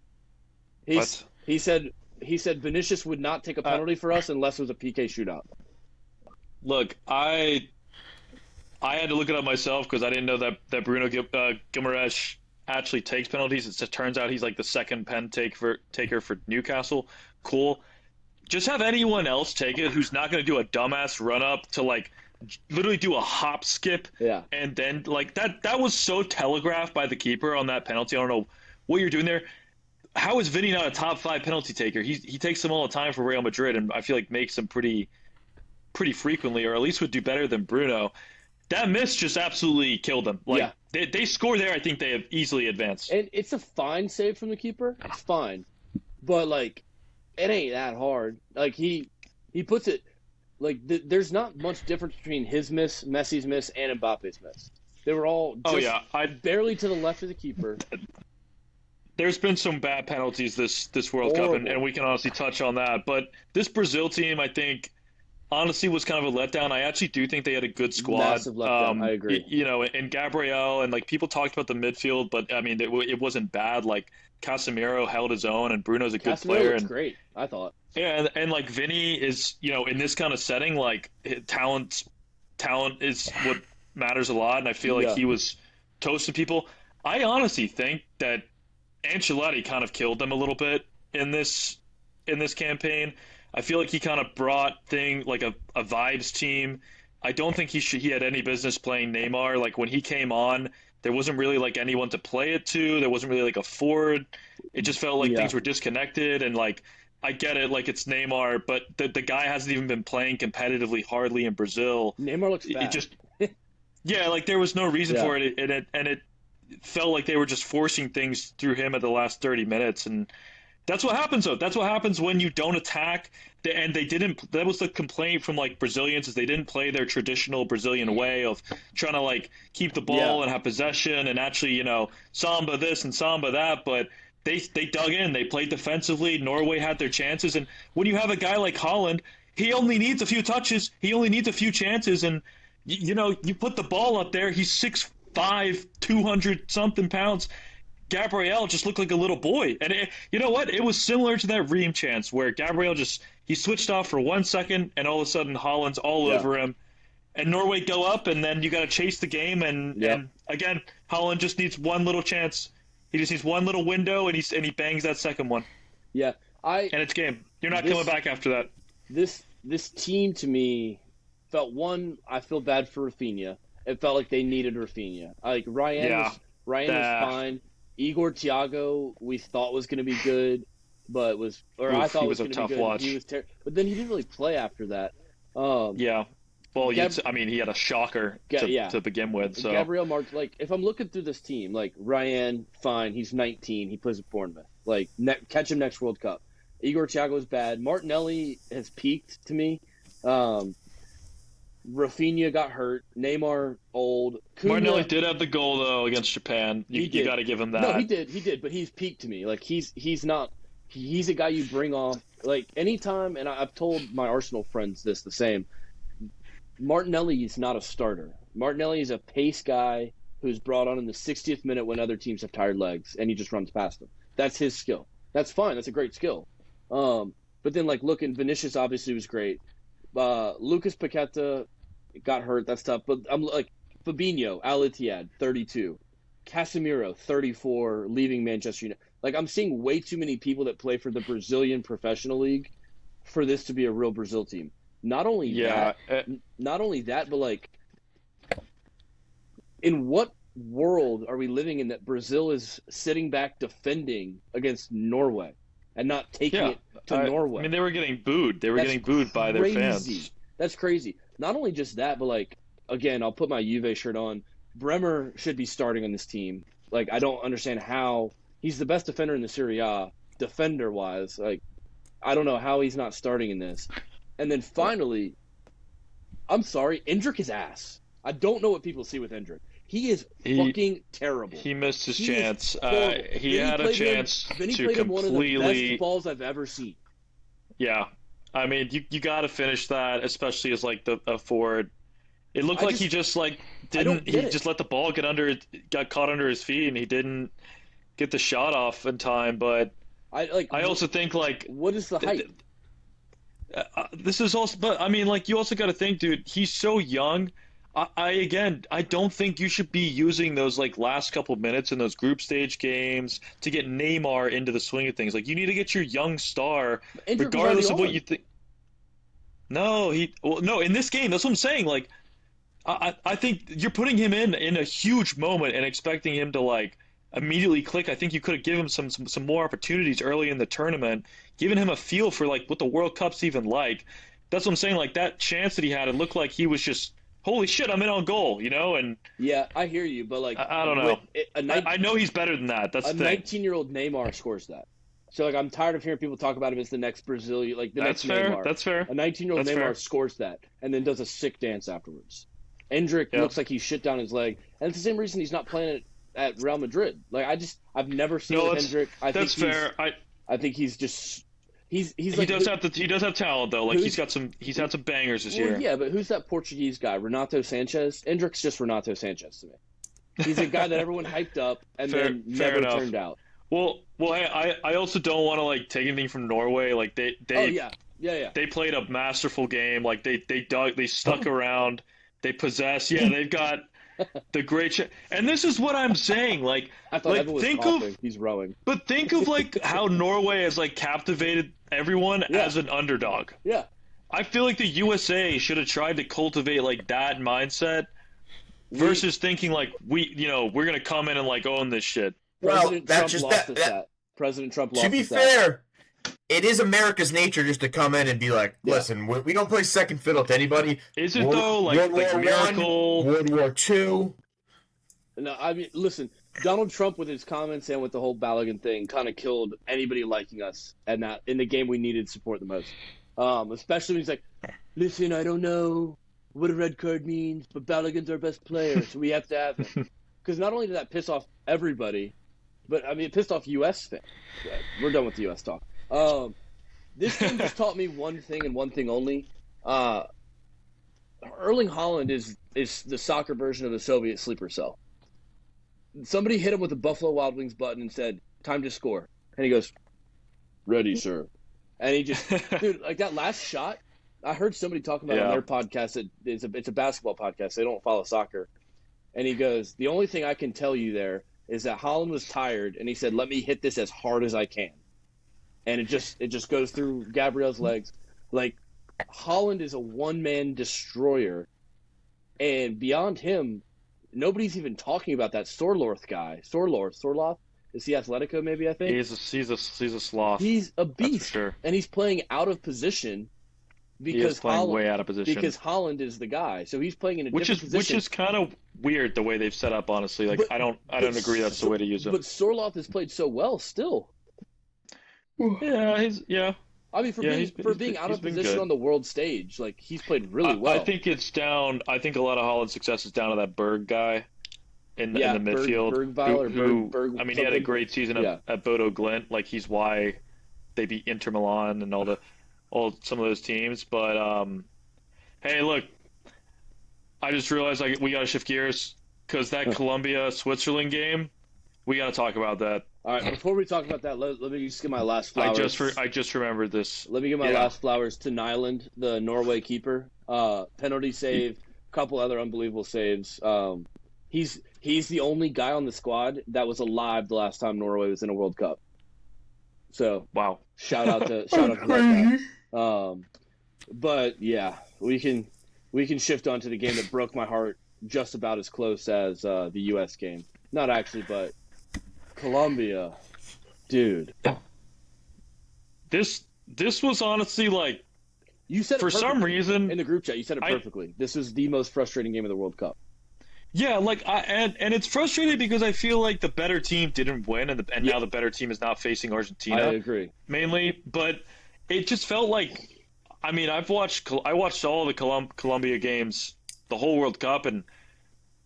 What? He said Vinicius would not take a penalty for us unless it was a PK shootout. Look, I had to look it up myself because I didn't know that Bruno Guimaraes actually takes penalties. It just turns out he's like the second pen taker for Newcastle. Cool. Just have anyone else take it who's not going to do a dumbass run up to like literally do a hop skip. Yeah. And then like that was so telegraphed by the keeper on that penalty. I don't know what you're doing there. How is Vinny not a top 5 penalty taker? He takes them all the time for Real Madrid, and I feel like makes them pretty frequently, or at least would do better than Bruno. That miss just absolutely killed them. Like they score there, I think they have easily advanced. And it's a fine save from the keeper. It's fine, but like it ain't that hard. Like he puts it like there's not much difference between his miss, Messi's miss, and Mbappe's miss. They were all barely to the left of the keeper. There's been some bad penalties this World Cup, and we can honestly touch on that. But this Brazil team, I think, honestly was kind of a letdown. I actually do think they had a good squad. Massive letdown. I agree. And Gabriel, and like people talked about the midfield, but I mean it wasn't bad. Like Casemiro held his own, and Bruno's a good player. And great, I thought. Yeah, and like Vinny is, in this kind of setting, like talent is what matters a lot, and I feel like he was toasting people. I honestly think that Ancelotti kind of killed them a little bit in this campaign. I feel like he kind of brought like a vibes team. I don't think he had any business playing Neymar. Like when he came on, there wasn't really like anyone to play it to. There wasn't really like a forward. It just felt like things were disconnected. And like I get it, like it's Neymar, but the guy hasn't even been playing competitively hardly in Brazil. Neymar looks bad. It just like there was no reason for it, and it felt like they were just forcing things through him at the last 30 minutes, and that's what happens though. That's what happens when you don't attack. And they didn't. That was the complaint from like Brazilians, is they didn't play their traditional Brazilian way of trying to like keep the ball and have possession and actually samba this and samba that. But they dug in. They played defensively. Norway had their chances, and when you have a guy like Haaland, he only needs a few touches. He only needs a few chances, and you put the ball up there. He's 6'5", 200-something pounds. Gabriel just looked like a little boy. And you know what? It was similar to that Ream chance where Gabriel he switched off for 1 second, and all of a sudden Haaland's all over him. And Norway go up, and then you got to chase the game. And again, Haaland just needs one little chance. He just needs one little window, and he bangs that second one. Yeah, and it's game. You're not coming back after that. This team to me felt I feel bad for Rafinha. It felt like they needed Rafinha. Like Ryan was fine. Igor Thiago, we thought was going to be good, but I thought was going to be good. Watch. He was terrible, but then he didn't really play after that. Well, he had a shocker to begin with. So Gabriel Mark, like if I'm looking through this team, like Ryan, fine, he's 19, he plays at Bournemouth. Like catch him next World Cup. Igor Thiago is bad. Martinelli has peaked to me. Rafinha got hurt. Neymar old. Martinelli did have the goal though against Japan. You got to give him that. No, he did. But he's peaked to me. Like he's not. He's a guy you bring off like anytime. And I've told my Arsenal friends the same. Martinelli is not a starter. Martinelli is a pace guy who's brought on in the 60th minute when other teams have tired legs, and he just runs past them. That's his skill. That's fine. That's a great skill. But then like Vinicius obviously was great. Lucas Paqueta got hurt. That's tough. But I'm like Fabinho, Al Ittihad, 32. Casemiro, 34, leaving Manchester United. Like I'm seeing way too many people that play for the Brazilian Professional League for this to be a real Brazil team. Not only that, but like, in what world are we living in that Brazil is sitting back defending against Norway and not taking it to Norway? I mean, they were getting booed. They were getting booed by their fans. That's crazy. Not only just that, but like, again, I'll put my Juve shirt on. Bremer should be starting on this team. Like, I don't understand how he's the best defender in the Serie A, defender-wise. Like, I don't know how he's not starting in this. And then finally, I'm sorry, Endrick is ass. I don't know what people see with Endrick. He is fucking terrible. He missed his chance. He had a chance to played him one of the completely. best balls I've ever seen. Yeah, I mean, you got to finish that, especially as like the a forward. It looked I like he just just like I don't didn't get he it. just let the ball got caught under his feet and he didn't get the shot off in time. But I like I also think like what is the hype? this is also, but I mean, like you also got to think, dude, he's so young. I don't think you should be using those like last couple minutes in those group stage games to get Neymar into the swing of things. Like you need to get your young star, Endrick was already regardless of what you on. think. No, no, in this game, that's what I'm saying. Like I think you're putting him in a huge moment and expecting him to like immediately click. I think you could have given him some more opportunities early in the tournament, given him a feel for like what the World Cup's even like. That's what I'm saying. Like that chance that he had, it looked like he was just holy shit, I'm in on goal, you know. And Yeah, I hear you, but like I don't know. I know he's better than that. That's a the thing. 19-year-old Neymar scores that. So like I'm tired of hearing people talk about him as the next Brazilian, like the That's next fair. Neymar. That's fair. A 19-year-old That's Neymar fair. scores that and then does a sick dance afterwards. Endrick Yeah, looks like he shit down his leg, and it's the same reason he's not playing it at Real Madrid. Like I've never seen no, with that's Endrick. that's fair. I think he's just he's He like does have he does have talent though. Like who's he's had some bangers this well year. yeah, but who's that Portuguese guy? Renato Sanchez. Endrick's just Renato Sanchez to me. He's a guy that everyone hyped up and then Fair never enough. turned out. Well, I also don't want to like take anything from Norway. Like Oh yeah, yeah. they played a masterful game. Like they stuck around, they possessed. Yeah, they've got the and this is what I'm saying. I thought Like Evan was think coughing. of He's rowing. but think of like how Norway has like captivated everyone Yeah, as an underdog. yeah. I feel like the USA should have tried to cultivate like that mindset We versus thinking like we're gonna come in and like own this shit. Well, President that's Trump just lost that. us that. President Trump To lost be us that. fair, it is America's nature just to come in and be like, Yeah. listen, we don't play second fiddle to anybody. Is it though? Like World miracle? War One, World War Two. No, I mean, listen, Donald Trump with his comments and with the whole Balogun thing kind of killed anybody liking us, and that in the game we needed support the most. Especially when he's like, "Listen, I don't know what a red card means, but Balogun's our best player, so we have to have him." Because not only did that piss off everybody, but I mean, it pissed off U.S. fans. We're done with the U.S. talk. This game just taught me one thing and one thing only. Erling Haaland is the soccer version of the Soviet sleeper cell. Somebody hit him with a Buffalo Wild Wings button and said, "Time to score," and he goes, "Ready, sir." And he just, dude, like that last shot. I heard somebody talking about it on their podcast. That it's a basketball podcast. They don't follow soccer. And he goes, "The only thing I can tell you there is that Haaland was tired, and he said, 'Let me hit this as hard as I can.'" And it just goes through Gabriel's legs. Like Haaland is a one-man destroyer, and beyond him, nobody's even talking about that Sorloth guy. Sorloth. Is he Atletico? Maybe I think He's a sloth. he's a That's for beast, sure. and he's playing out of position He is because playing way out of position. because Haaland is the guy. So he's playing in a which different is position. kind of weird the way they've set up. Honestly, like But- I don't but agree that's the way to use it. But Sorloth has played so well still. Yeah. I mean, for being out he's of been position good. on the world stage, like he's played really well. I think it's down. I think a lot of Holland's success is down to that Berg guy in the midfield. Bergvall or who Berg I mean, he had a something. great season Yeah. at Bodo Glint. Like he's why they beat Inter Milan and all some of those teams. But hey, look, I just realized like we got to shift gears because that Colombia Switzerland game, we got to talk about that. All right, before we talk about that, let me just give my last flowers. I just remembered this. Let me give my last flowers to Nyland, the Norway keeper. Penalty save, a couple other unbelievable saves. He's the only guy on the squad that was alive the last time Norway was in a World Cup. So Wow. shout out to that guy. But yeah, we can shift on to the game that broke my heart just about as close as the U.S. game. Not actually, but Colombia, dude. This was honestly like You said it for some perfectly. reason In the group chat, you said it perfectly. This is the most frustrating game of the World Cup. yeah, like and it's frustrating because I feel like the better team didn't win and now the better team is not facing Argentina. I agree. Mainly, but it just felt like I mean, I watched all the Colombia games the whole World Cup and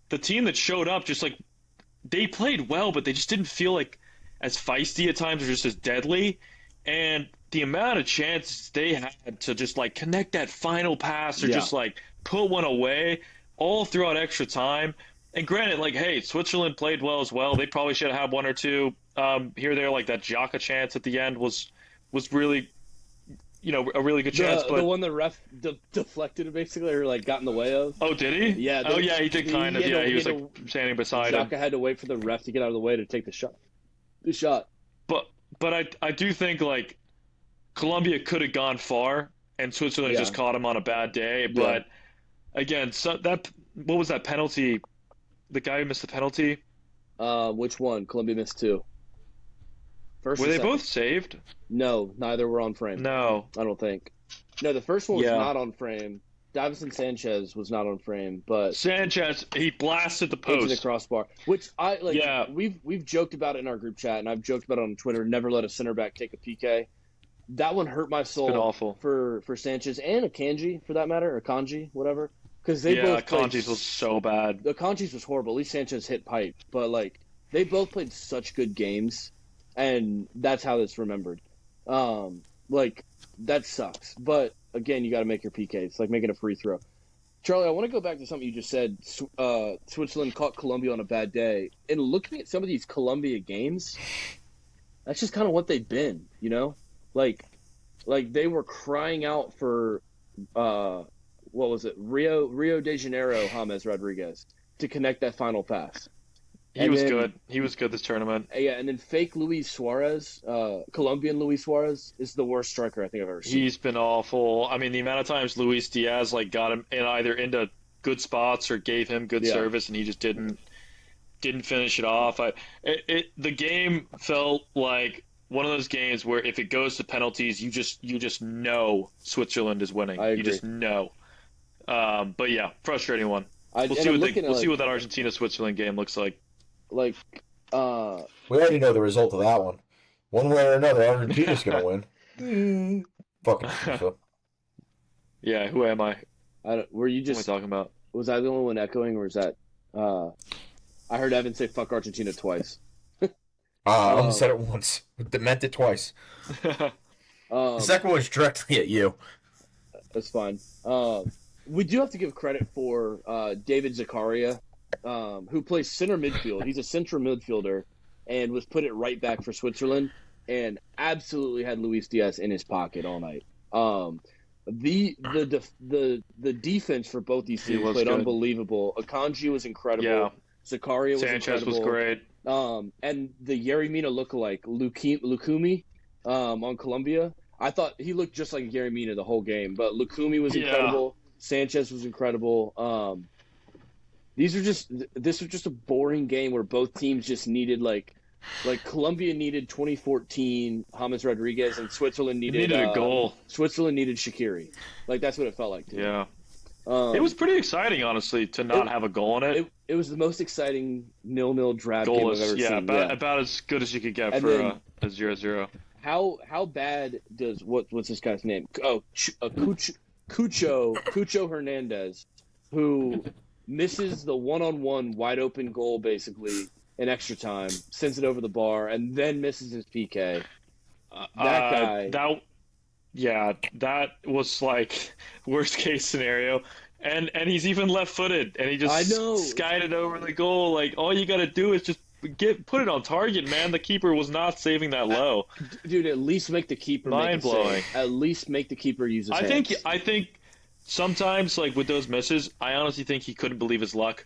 the team that showed up just like they played well, but they just didn't feel like as feisty at times or just as deadly. And the amount of chances they had to just like connect that final pass or Yeah. just like put one away all throughout extra time. And granted, like, hey, Switzerland played well as well. They probably should have had one or two here or there. Like that Xhaka chance at the end was really, a really good chance. The But one the ref deflected basically, or like got in the way of. oh, did he? Yeah. Oh, yeah, he did kind of. Yeah, he was like standing beside him. Xhaka had to wait for the ref to get out of the way to take the shot. The shot. But I do think like Colombia could have gone far, and Switzerland Yeah. just caught him on a bad day. But again, so what was that penalty? The guy who missed the penalty. Which one? Colombia missed two. First Were and they second. both saved? No, neither were on frame. No. I don't think. No, the first one was Yeah. not on frame. Davison Sanchez was not on frame, but Sanchez, he blasted the into the post. crossbar. Which I like. Yeah. We've joked about it in our group chat, and I've joked about it on Twitter. Never let a center back take a PK. That one hurt my It's soul been awful. for Sanchez and Akanji for that matter, or Kanji, whatever. Because they both played. Conji's was so bad. The Akanji's was horrible. At least Sanchez hit pipe, but like they both played such good games, and that's how it's remembered. Like that sucks. But again, you got to make your PK. It's like making a free throw. Charlie, I want to go back to something you just said. Switzerland caught Colombia on a bad day. And looking at some of these Colombia games, that's just kind of what they've been, you know? Like they were crying out for, what was it? Rio de Janeiro, James Rodriguez, to connect that final pass. He was good. He was good this tournament. Yeah, and then fake Luis Suarez, Colombian Luis Suarez, is the worst striker I think I've ever seen. He's been awful. I mean, the amount of times Luis Diaz like got him in either into good spots or gave him good service, and he just didn't finish it off. The game felt like one of those games where if it goes to penalties, you just know Switzerland is winning. I agree. You just know. But yeah, frustrating one. We'll see what that Argentina-Switzerland game looks like. Like, We already know the result of that one. One way or another, Argentina's going to win. Fucking FIFA. Yeah, who am I? Were you What am I just talking about? was I the only one echoing, or was that? I heard Evan say "fuck Argentina" twice. I only said it once. Meant it twice. The second one was directly at you. That's fine. We do have to give credit for David Zakaria, who plays center midfield. He's a central midfielder and was put it right back for Switzerland and absolutely had Luis Diaz in his pocket all night. The defense for both these teams played good. Unbelievable. Akanji was incredible. Yeah. Zakaria was Sanchez incredible. was great. And the Yerry Mina lookalike, Lukumi, on Colombia, I thought he looked just like Yerry Mina the whole game. But Lukumi was incredible. Sanchez was incredible. This was just a boring game where both teams just needed like Colombia needed 2014 James Rodriguez and Switzerland needed a goal. Switzerland needed Shaqiri. Like that's what it felt like to me. Yeah. It was pretty exciting, honestly, to not have a goal in it. It was the most exciting 0-0 drab game I've ever seen. About as good as you could get And for then- a 0-0. How bad does what's this guy's name? Cucho Hernandez, who misses the one-on-one wide open goal basically in extra time, sends it over the bar, and then misses his PK. That guy. That was like worst case scenario. And he's even left-footed, and he just skied it over the goal. Like, all you got to do is just put it on target, man. The keeper was not saving that low. Dude, at least make the keeper mind-blowing. At least make the keeper use his hands. I think sometimes, like, with those misses, I honestly think he couldn't believe his luck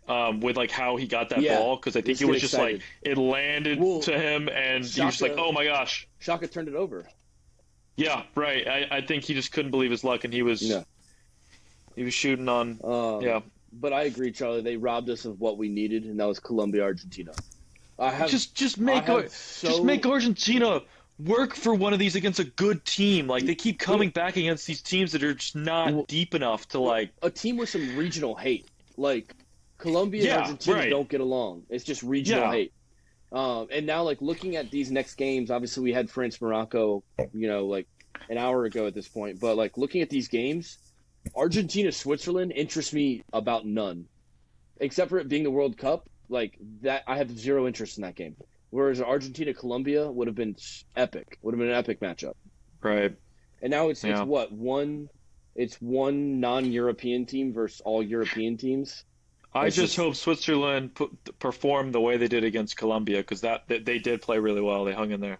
with, like, how he got that ball, because I think it was just, like, it landed to him, and he was just like, oh, my gosh. Xhaka turned it over. Yeah, right. I think he just couldn't believe his luck, and he was shooting on. But I agree, Charlie. They robbed us of what we needed, and that was Colombia, Argentina. Just make Argentina work for one of these against a good team. Like, they keep coming back against these teams that are just not deep enough to, like, a team with some regional hate. Like Colombia and Argentina don't get along. It's just regional hate. And now, like, looking at these next games, obviously we had France Morocco, like an hour ago at this point. But like looking at these games, Argentina Switzerland interests me about none, except for it being the World Cup. Like that, I have zero interest in that game. Whereas Argentina Colombia would have been epic. Would have been an epic matchup. Right. And now it's Yeah. what it's one non-European team versus all European teams. I It's just just hope Switzerland performed the way they did against Colombia because they did play really well. They hung in there.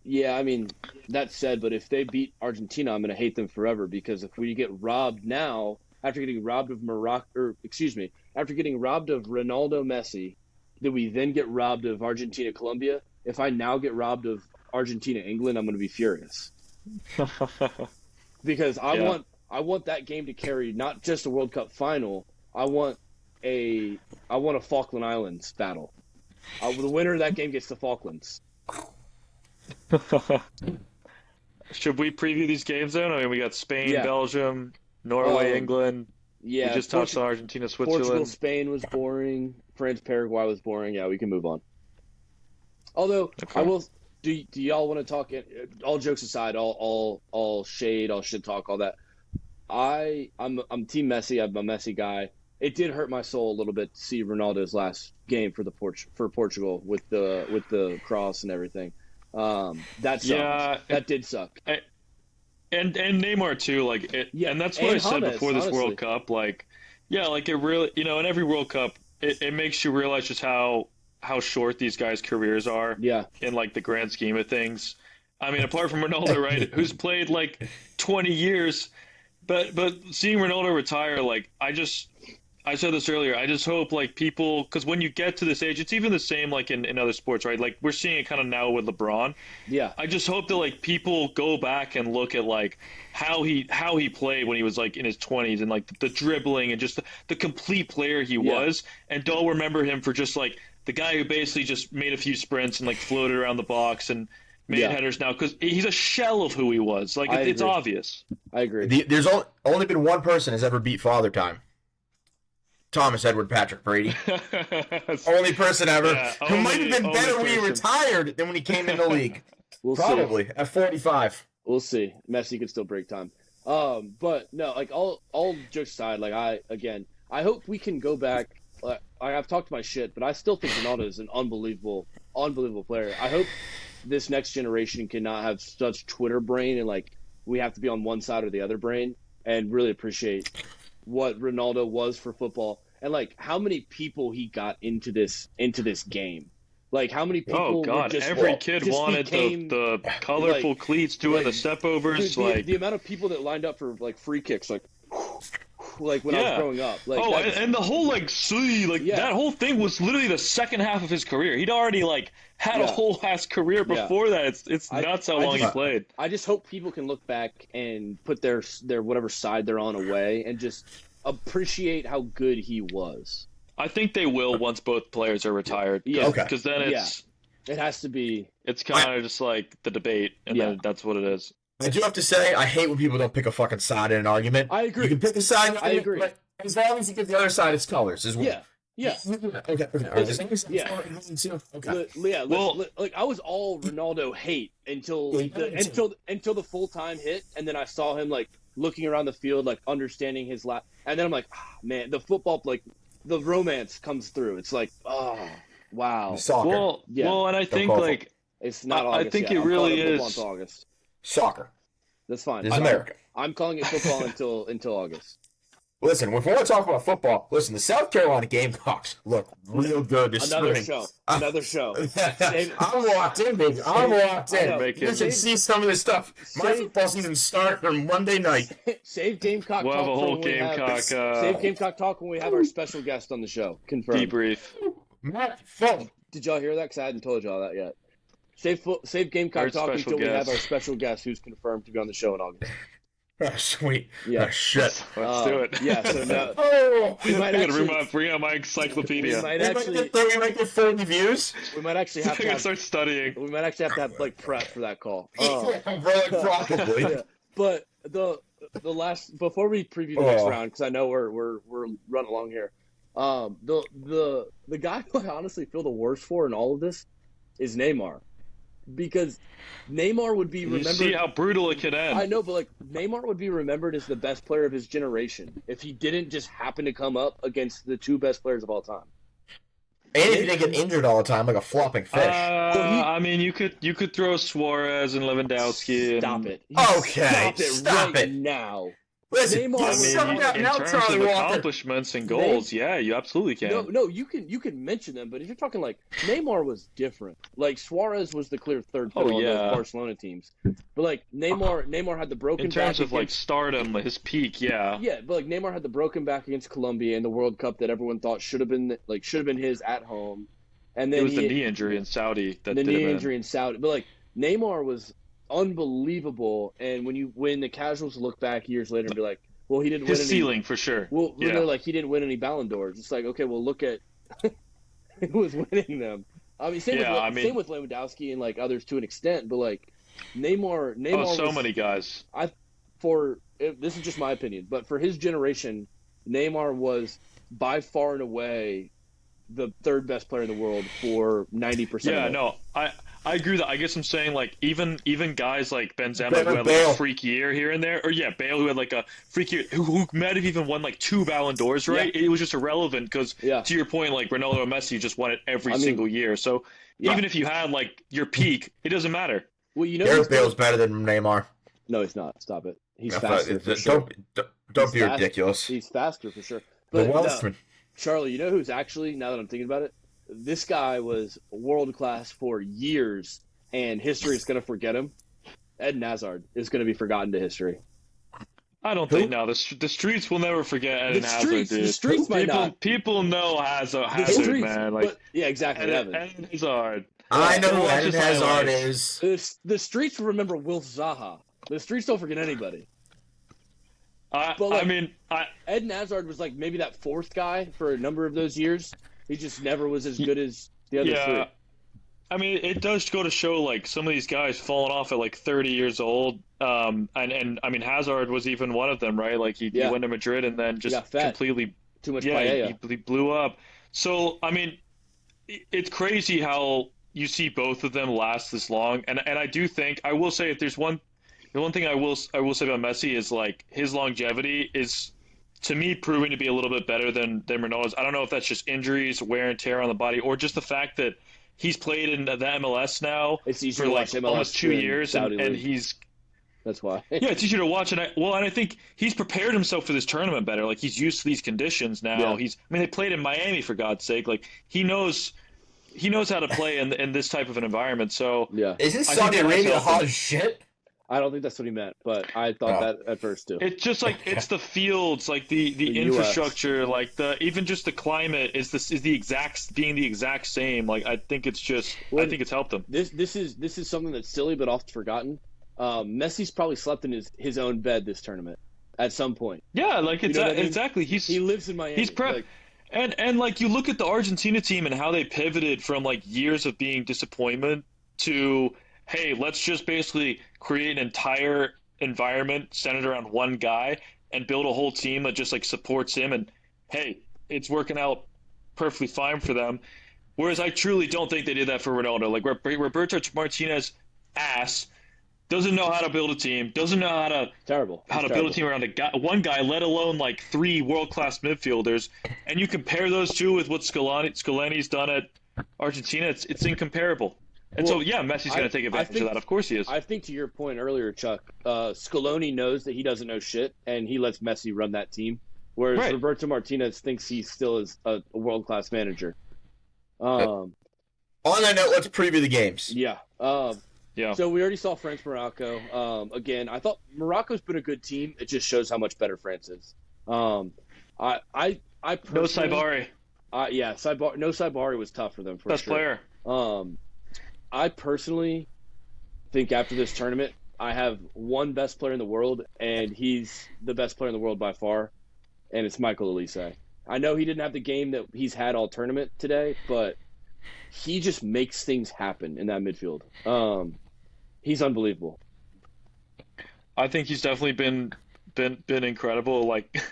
yeah. I mean, that said, but if they beat Argentina, I'm going to hate them forever because if we get robbed now after getting robbed of Morocco, or excuse me, after getting robbed of Ronaldo, Messi, do we then get robbed of Argentina, Colombia? If I now get robbed of Argentina, England, I'm going to be furious because Yeah. I want that game to carry not just a World Cup final. I want a I want a Falkland Islands battle. The winner of that game gets the Falklands. Should we preview these games then? I mean, we got Spain, Yeah. Belgium, Norway, England. We Yeah. just touched on Argentina, Portugal, Switzerland. Spain was boring. France, Paraguay was boring. Yeah, we can move on. Although Okay. I will. Do y'all want to talk? All jokes aside, all shade, all shit talk, all that. I'm Team Messi. I'm a Messi guy. It did hurt my soul a little bit to see Ronaldo's last game for Portugal with the cross and everything. That sucked. Yeah, That did suck. and Neymar too. Like it, Yeah, and that's what and I said James, before this honestly. World Cup. Like, yeah, like it really, in every World Cup, it makes you realize just how short these guys' careers are Yeah, in like the grand scheme of things. I mean, apart from Ronaldo, right, who's played like 20 years, but seeing Ronaldo retire, like I said this earlier. I just hope like people, because when you get to this age, it's even the same like in other sports, right? Like we're seeing it kind of now with LeBron. yeah, I just hope that like people go back and look at like how he played when he was like in his 20s and like the dribbling and just the complete player he Yeah. was, and don't remember him for just like the guy who basically just made a few sprints and like floated around the box and made Yeah. headers now because he's a shell of who he was. Like I it's agree. obvious. I agree. There's only been one person has ever beat Father Time. Thomas Edward Patrick Brady. Only person ever. Yeah, Who might have been only better when he person. retired than when he came in the league. We'll see. Probably at 45. We'll see. Messi could still break time. But no, like all jokes aside, like I hope we can go back. I've talked my shit, but I still think Ronaldo is an unbelievable player. I hope this next generation cannot have such Twitter brain and like we have to be on one side or the other brain and really appreciate what Ronaldo was for football and like how many people he got into this game. Like how many people Oh God! just, Every kid just wanted became, the colorful like- cleats doing like, the step overs. Dude, Like the amount of people that lined up for like free kicks, like when I was Yeah. growing up. Like, oh, that's- and the whole like Yeah. that whole thing was literally the second half of his career. He'd already like had a Yeah. whole ass career Yeah. before that. It's I- nuts how I long he just- played. I just hope people can look back and put their whatever side they're on away and just appreciate how good he was. I think they will once both players are retired. Yeah. Okay. Because then It has to be. it's kind of just like the debate, and Yeah. then that's what it is. I do have to say, I hate when people don't pick a fucking side in an argument. I agree. You can pick a side. I agree. But as long as you give the other side its colors, is Yeah. Yeah. Okay. All right. Yeah. Okay. Well- Like I was all Ronaldo hate until until the full time hit, and then I saw him like looking around the field, like understanding his lap, and then I'm like, man, the football, like the romance comes through. It's like, oh wow, Soccer. Well, Yeah. well, and I think call it like it's not I August. think yet. it I'm really calling football is- until August. Soccer. That's fine. This is America. I'm calling it football until August. Listen, if we want to talk about football, listen, the South Carolina Gamecocks look real good this Another spring. show. Another show. Save- I'm locked in, baby. I'm locked I know. in. Make You it- should see some of this stuff. My Save- football season starts on Monday night. Save Gamecock we'll talk have a for whole when we have- Gamecock Save Gamecock talk when we have our special guest on the show. Confirmed. debrief. Matt, fuck. Did y'all hear that? Because I hadn't told y'all that yet. Save Gamecock Our talk special until we have guest. our special guest who's confirmed to be on the show in August. Oh, sweet. Yeah. Oh, shit. Let's do it. Yeah, so now Oh, we might I gotta actually, bring out my we encyclopedia. might we might get 40 views. actually I have to gotta have start studying. we might actually have to have like prep for that call. Probably. Yeah. But the last before we preview the next Oh. round, because I know we're running along here. The guy who I honestly feel the worst for in all of this is Neymar, because Neymar would be You remembered. see how brutal it can end. I know, but like Neymar would be remembered as the best player of his generation if he didn't just happen to come up against the two best players of all time. And if you didn't get injured all the time, like a flopping fish. I mean, you could throw Suarez and Lewandowski. Stop And, it. Okay, stop right it. now. Listen, Neymar I this is was something mean, that in now terms Charlie of Walker. accomplishments and goals, yeah, you absolutely can. No, you can mention them, but if you're talking like Neymar was different. Like Suarez was the clear third fiddle on yeah. those Barcelona teams. But like Neymar had the broken In terms back of like against, stardom, his peak, yeah. yeah, but like Neymar had the broken back against Colombia in the World Cup that everyone thought should have been his at home. And It then was the knee injury in Saudi that the did knee him in. injury in Saudi. But like Neymar was unbelievable, and when the casuals look back years later and be like, well, he didn't His win any, ceiling for sure. well, Yeah. they're like, he didn't win any Ballon d'Ors. It's like, okay, well, look at who was winning them. I mean, same with Lewandowski and like others to an extent, but like Neymar so was, many guys. this is just my opinion, but for his generation, Neymar was by far and away the third best player in the world for 90%. Yeah, of it. no, I agree with that. I guess I'm saying like even guys like Benzema Better who had like Bale. a freak year here and there, or Bale who had like a freak year, who might have even won like 2 Ballon d'Ors, right? Yeah. It was just irrelevant because Yeah. to your point, like Ronaldo and Messi just won it every I mean, single year. So yeah. even if you had like your peak, it doesn't matter. Well, you know, Gareth Bale's better than Neymar. no, he's not. Stop it. He's I thought- faster for sure. Don't He's be fast- ridiculous. He's faster for sure. The But no, Welshman. Charlie, you know who's actually, now that I'm thinking about it, this guy was world class for years, and history is going to forget him. Eden Hazard is going to be forgotten to history. I don't Who? think the streets will never forget Eden Hazard, dude. The streets might not. People know Hazard, The streets, man. Like but, yeah, exactly. Evan. Eden Hazard. I know who Watch Eden his Hazard highlights. is. The streets will remember Wilf Zaha. The streets don't forget anybody. But, like, I mean, Eden Hazard was like maybe that fourth guy for a number of those years. He just never was as good as the other yeah. three. I mean, it does go to show like some of these guys falling off at like 30 years old. And I mean, Hazard was even one of them, right? Like he went to Madrid and then just got fat. completely, Too much yeah, paella. he blew up. So I mean, it's crazy how you see both of them last this long. And I do think I will say if there's the one thing I will say about Messi is like his longevity is, to me, proving to be a little bit better than Ronaldo's. I don't know if that's just injuries, wear and tear on the body, or just the fact that he's played in the MLS now It's easier for to like watch MLS almost 2 than years, Saudi and League. he's That's why. yeah, it's easier to watch. And I think he's prepared himself for this tournament better. Like he's used to these conditions now. Yeah. I mean, they played in Miami for God's sake. Like he knows how to play in this type of an environment. So Yeah. Isn't think Saudi that might Arabia help hot him. as shit? I don't think that's what he meant, but I thought Oh. that at first too. it's just like it's the fields, like the The infrastructure, like even just the climate is the exact same. Like I think it's just Well, I think it's helped him. This is something that's silly but often forgotten. Messi's probably slept in his own bed this tournament at some point. Yeah, like it's know what I mean? exactly. He lives in Miami. He's prep. Like, And like you look at the Argentina team and how they pivoted from like years of being disappointment to, hey, let's just basically create an entire environment centered around one guy and build a whole team that just like supports him, and hey, it's working out perfectly fine for them. Whereas I truly don't think they did that for Ronaldo. Like Roberto Martinez ass doesn't know how to build a team, doesn't know terrible. how to He's build a team around one guy, let alone like 3 world-class midfielders. And you compare those two with what Scaloni's done at Argentina, it's incomparable. And so, Well, yeah, Messi's going to take advantage of that. Of course he is. I think to your point earlier, Chuck, Scaloni knows that he doesn't know shit, and he lets Messi run that team. Whereas Right. Roberto Martinez thinks he still is a world-class manager. On that note, let's preview the games. Yeah. Yeah. So we already saw France Morocco. Again, I thought Morocco's been a good team. It just shows how much better France is. I No personally, Saibari. yeah, Saibari was tough for them for Best sure. player. I personally think after this tournament, I have one best player in the world, and he's the best player in the world by far, and it's Michael Elise. I know he didn't have the game that he's had all tournament today, but he just makes things happen in that midfield. He's unbelievable. I think he's definitely been incredible. Like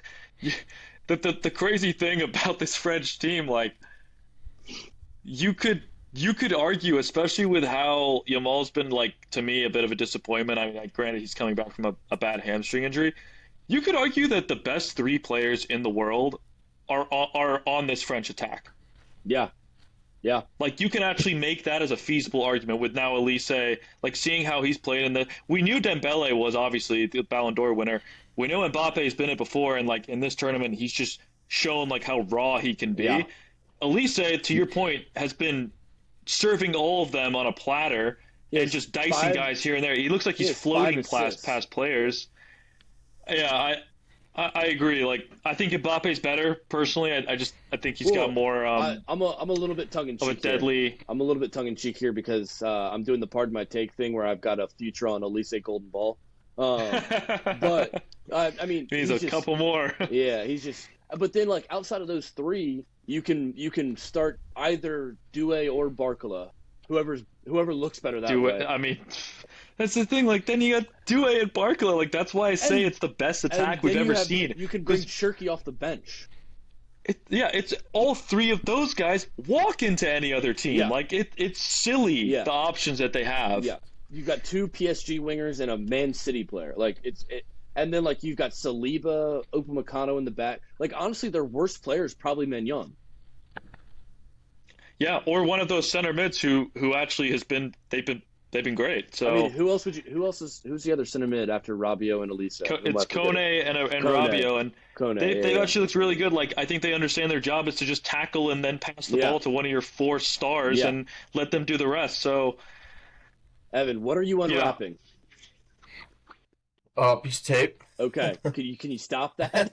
the crazy thing about this French team, like you could argue, especially with how Yamal's been, like, to me, a bit of a disappointment. I mean, like, granted, he's coming back from a bad hamstring injury. You could argue that the best 3 players in the world are on this French attack. Yeah. Yeah. Like you can actually make that as a feasible argument with now Elise, like seeing how he's played in the. We knew Dembele was obviously the Ballon d'Or winner. We know Mbappe's been it before, and like in this tournament, he's just shown like how raw he can Yeah. be. Elise, to your point, has been serving all of them on a platter He and has just dicing 5 guys here and there. He looks like he he's has 5 floating assists. past players. Yeah, I agree. Like I think Mbappe's better personally. I think he's got Well, more I'm a little bit tongue in of a cheek here. deadly. I'm a little bit tongue in cheek here because I'm doing the pardon my take thing where I've got a future on Elise Golden Ball. But I mean, He's a couple more. yeah, he's just. But then, like outside of those three, you can start either Doué or Barcola, whoever looks better that way. I mean, that's the thing. Like then you got Doué and Barcola. Like that's why I say And- it's the best And attack then we've ever you seen. You can bring 'Cause Shirky off the bench. it's all three of those guys walk into any other team. Yeah. Like it's silly Yeah. the options that they have. Yeah, you've got 2 PSG wingers and a Man City player. Like and then like you've got Saliba, Upamecano in the back. Like honestly, their worst player is probably Mignon. Yeah, or one of those center mids who actually they've been great. So I mean, who's the other center mid after Rabiot and Elisa? It's Kone and Kone. Rabiot, and Kone. they Yeah. actually looks really good. Like I think they understand their job is to just tackle and then pass the Yeah. ball to one of your 4 stars Yeah. and let them do the rest. So Evan, what are you unwrapping? Piece of tape. Okay, can you stop that?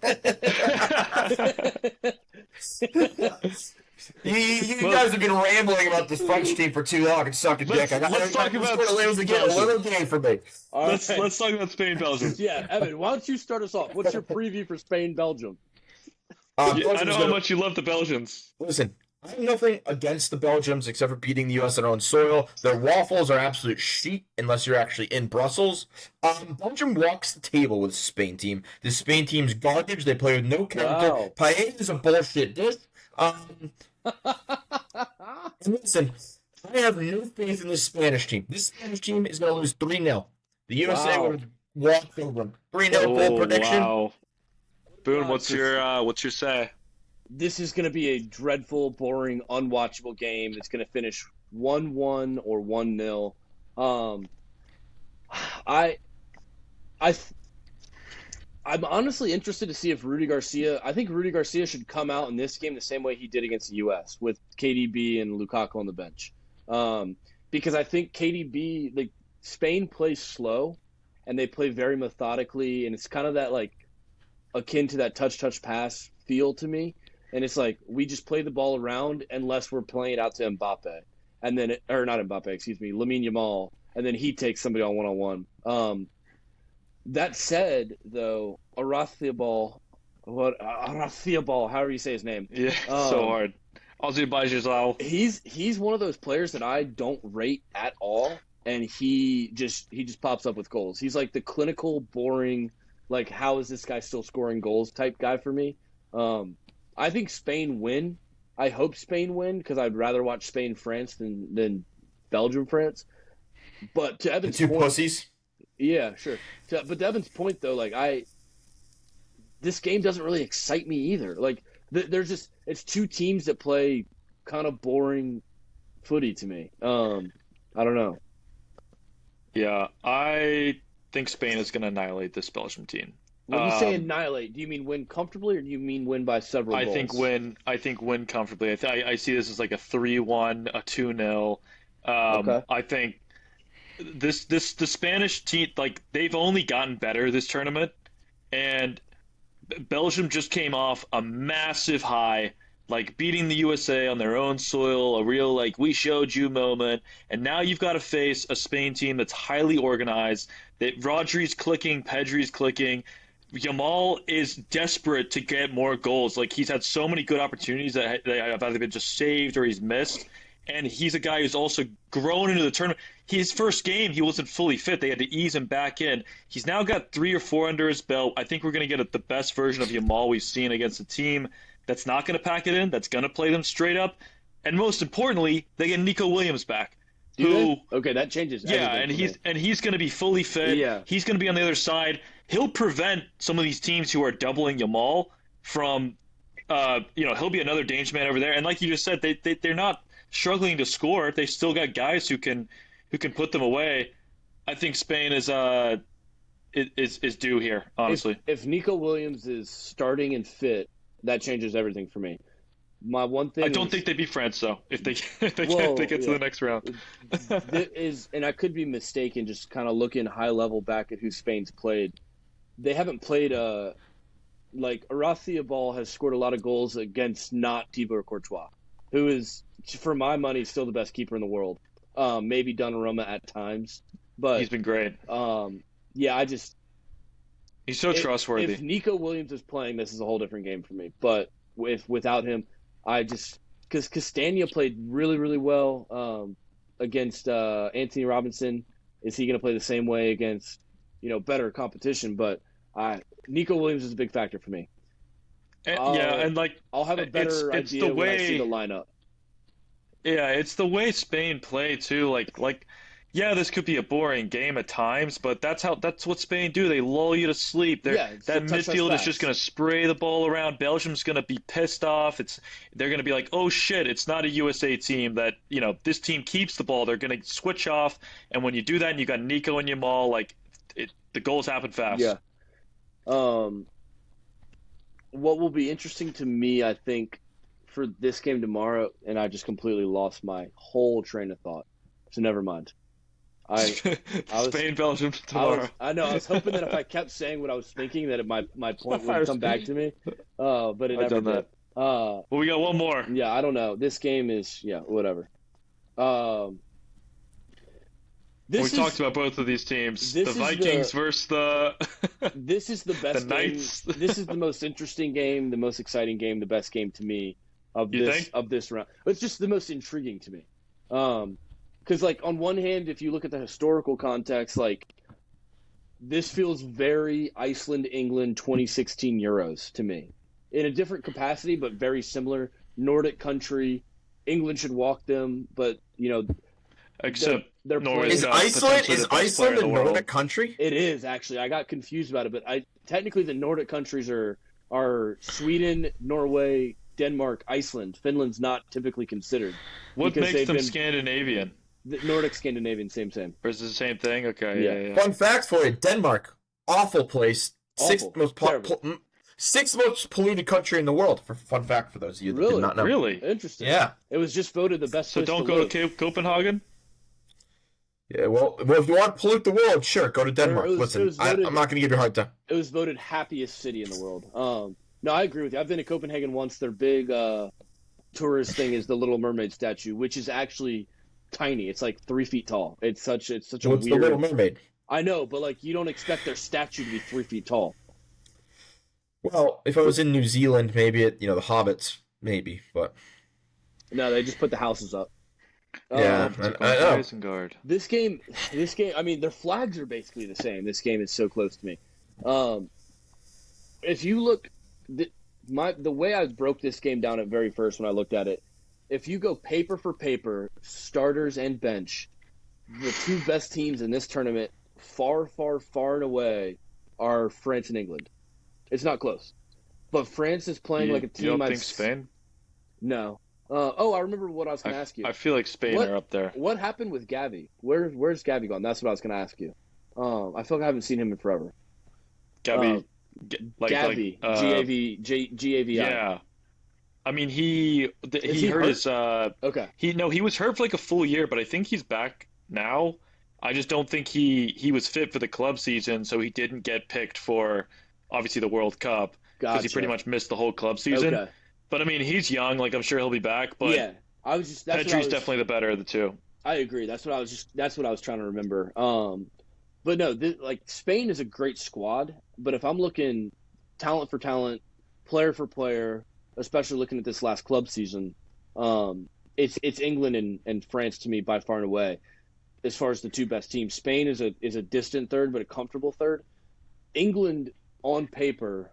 You guys have been rambling about this French team for too long and suck a dick. let's talk about it was again a little game for me. All let's right. talk about Spain, Belgium. Yeah, Evan, why don't you start us off? What's your preview for Spain, Belgium? I know Belgium's how gonna- much you love the Belgians. Listen, I have nothing against the Belgians except for beating the U.S. on their own soil. Their waffles are absolute sheet unless you're actually in Brussels. Belgium walks the table with the Spain team. The Spain team's garbage. They play with no character. Wow. Paella is a bullshit dish. And listen, I have no faith in this Spanish team. This Spanish team is going to lose 3-0. The USA Wow. would have walked over them. 3-0 goal prediction. Wow. Boone, what's your say? This is going to be a dreadful, boring, unwatchable game. It's going to finish 1-1 or 1-0. I'm honestly interested to see if Rudy Garcia. I think Rudy Garcia should come out in this game the same way he did against the U.S. with KDB and Lukaku on the bench, because I think KDB, like Spain plays slow, and they play very methodically, and it's kind of that like akin to that touch pass feel to me. And it's like we just play the ball around unless we're playing it out to Mbappe, and then or not Mbappe, excuse me, Lamine Yamal, and then he takes somebody on one-on-one. That said, though, Arathiabal, however you say his name, Yeah, so hard. Azerbaijan. he's one of those players that I don't rate at all, and he just pops up with goals. He's like the clinical, boring, like how is this guy still scoring goals type guy for me. I think Spain win. I hope Spain win because I'd rather watch Spain-France than Belgium-France. But to The Evan's two point, pussies. yeah, sure. But to Evan's point, though, like this game doesn't really excite me either. Like there's just it's two teams that play kind of boring footy to me. I don't know. Yeah, I think Spain is going to annihilate this Belgium team. When you say annihilate, do you mean win comfortably or do you mean win by several goals? I think win comfortably. I see this as like a 3-1, a 2-0. Okay. I think the Spanish team, like they've only gotten better this tournament, and Belgium just came off a massive high, like beating the USA on their own soil, a real like we showed you moment, and now you've got to face a Spain team that's highly organized. That Rodri's clicking, Pedri's clicking. Yamal is desperate to get more goals. Like he's had so many good opportunities that have either been just saved or he's missed. And he's a guy who's also grown into the tournament. His first game, he wasn't fully fit. They had to ease him back in. He's now got 3 or 4 under his belt. I think we're going to get the best version of Yamal we've seen against a team that's not going to pack it in, that's going to play them straight up. And most importantly, they get Nico Williams back. Okay, that changes. Yeah, everything and for me. he's going to be fully fit. Yeah. He's going to be on the other side. He'll prevent some of these teams who are doubling Yamal from, he'll be another danger man over there. And like you just said, they're not struggling to score, they still got guys who can put them away. I think Spain is due here, honestly. If Nico Williams is starting and fit, that changes everything for me. My one I thing don't is, think they beat France though. If they if they well, get to yeah, the next round. and I could be mistaken, just kind of looking high level back at who Spain's played. They haven't played like Ball has scored a lot of goals against not Thibaut Courtois, who is, for my money, still the best keeper in the world. Maybe Donnarumma at times, He's but been great. yeah, I just He's so trustworthy. if Nico Williams is playing, this is a whole different game for me. But without him, I just because Castagna played really really well against Anthony Robinson. Is he going to play the same way against better competition? But Nico Williams is a big factor for me. Yeah, and like I'll have a better it's idea the when I see way. the lineup. Yeah, it's the way Spain play too. Like, yeah, this could be a boring game at times, but that's what Spain do. They lull you to sleep. Yeah, it's the That touch us midfield is fast. just gonna spray the ball around. Belgium's gonna be pissed off. They're gonna be like, oh shit, it's not a USA team that this team keeps the ball. They're gonna switch off, and when you do that, and you got Nico and Yamal, like the goals happen fast. Yeah. Um, what will be interesting to me, I think, for this game tomorrow, and I just completely lost my whole train of thought. So never mind. I was Spain, Belgium tomorrow. I know. I was hoping that if I kept saying what I was thinking, that my point would come back to me. But it I've never done did. that. Well, we got one more. Yeah, I don't know. This game is whatever. Um, We this is talked about both of these teams. this The is Vikings versus the this is the best the game. Knights. This is the most interesting game, the most exciting game, the best game to me of You think? this round. It's just the most intriguing to me. Because like on one hand, if you look at the historical context, like this feels very Iceland, England 2016 Euros to me, in a different capacity, but very similar. Nordic country, England should walk them, but Except they're Norway's playing. Is got Iceland potentially is the best player Iceland in a the world. Nordic country? It is actually. I got confused about it, but technically the Nordic countries are Sweden, Norway, Denmark, Iceland. Finland's not typically considered. What because makes they've them been Scandinavian? the Nordic, Scandinavian, same. Or is it the same thing? Okay, Yeah. yeah. Fun fact for you: Denmark, awful place, Awful. Terrible. sixth most polluted country in the world. For fun fact for those of you that Really? did not know. Really? Interesting. Yeah. It was just voted the best So place don't to go live. to Copenhagen? Yeah. Well, if you want to pollute the world, sure, go to Denmark. It was Listen, voted- I'm not going to give you a hard time. It was voted happiest city in the world. No, I agree with you. I've been to Copenhagen once. Their big tourist thing is the Little Mermaid statue, which is actually tiny. It's like 3 feet tall. It's such a What's the weird. Little Mermaid? I know, but like you don't expect their statue to be 3 feet tall. Well, if I was in New Zealand, maybe the Hobbits, maybe, but No, they just put the houses up. yeah, Um, I know. Isengard. This game. I mean, their flags are basically the same. This game is so close to me. If you look, the way I broke this game down at very first when I looked at it, if you go paper for paper, starters and bench, the two best teams in this tournament, far, far, far and away, are France and England. It's not close, but France is playing like a team. You don't I've think Spain? No. I remember what I was going to ask you. I feel like Spain What? are up there. What happened with Gavi? Where's Gavi gone? That's what I was going to ask you. I feel like I haven't seen him in forever. Gabi, Gavi, Gavi. yeah. I mean, he he hurt hurt? his Okay. he was hurt for like a full year, but I think he's back now. I just don't think he was fit for the club season, so he didn't get picked for obviously the World Cup because he Gotcha. pretty much missed the whole club season. Okay. But I mean, he's young. Like I'm sure he'll be back. But Yeah, I was just. That's what I Pedri's was, definitely the better of the two. I agree. That's what I was trying to remember. But no, like Spain is a great squad. But if I'm looking talent for talent, player for player, especially looking at this last club season, it's England and France to me by far and away. As far as the two best teams, Spain is a distant third, but a comfortable third. England on paper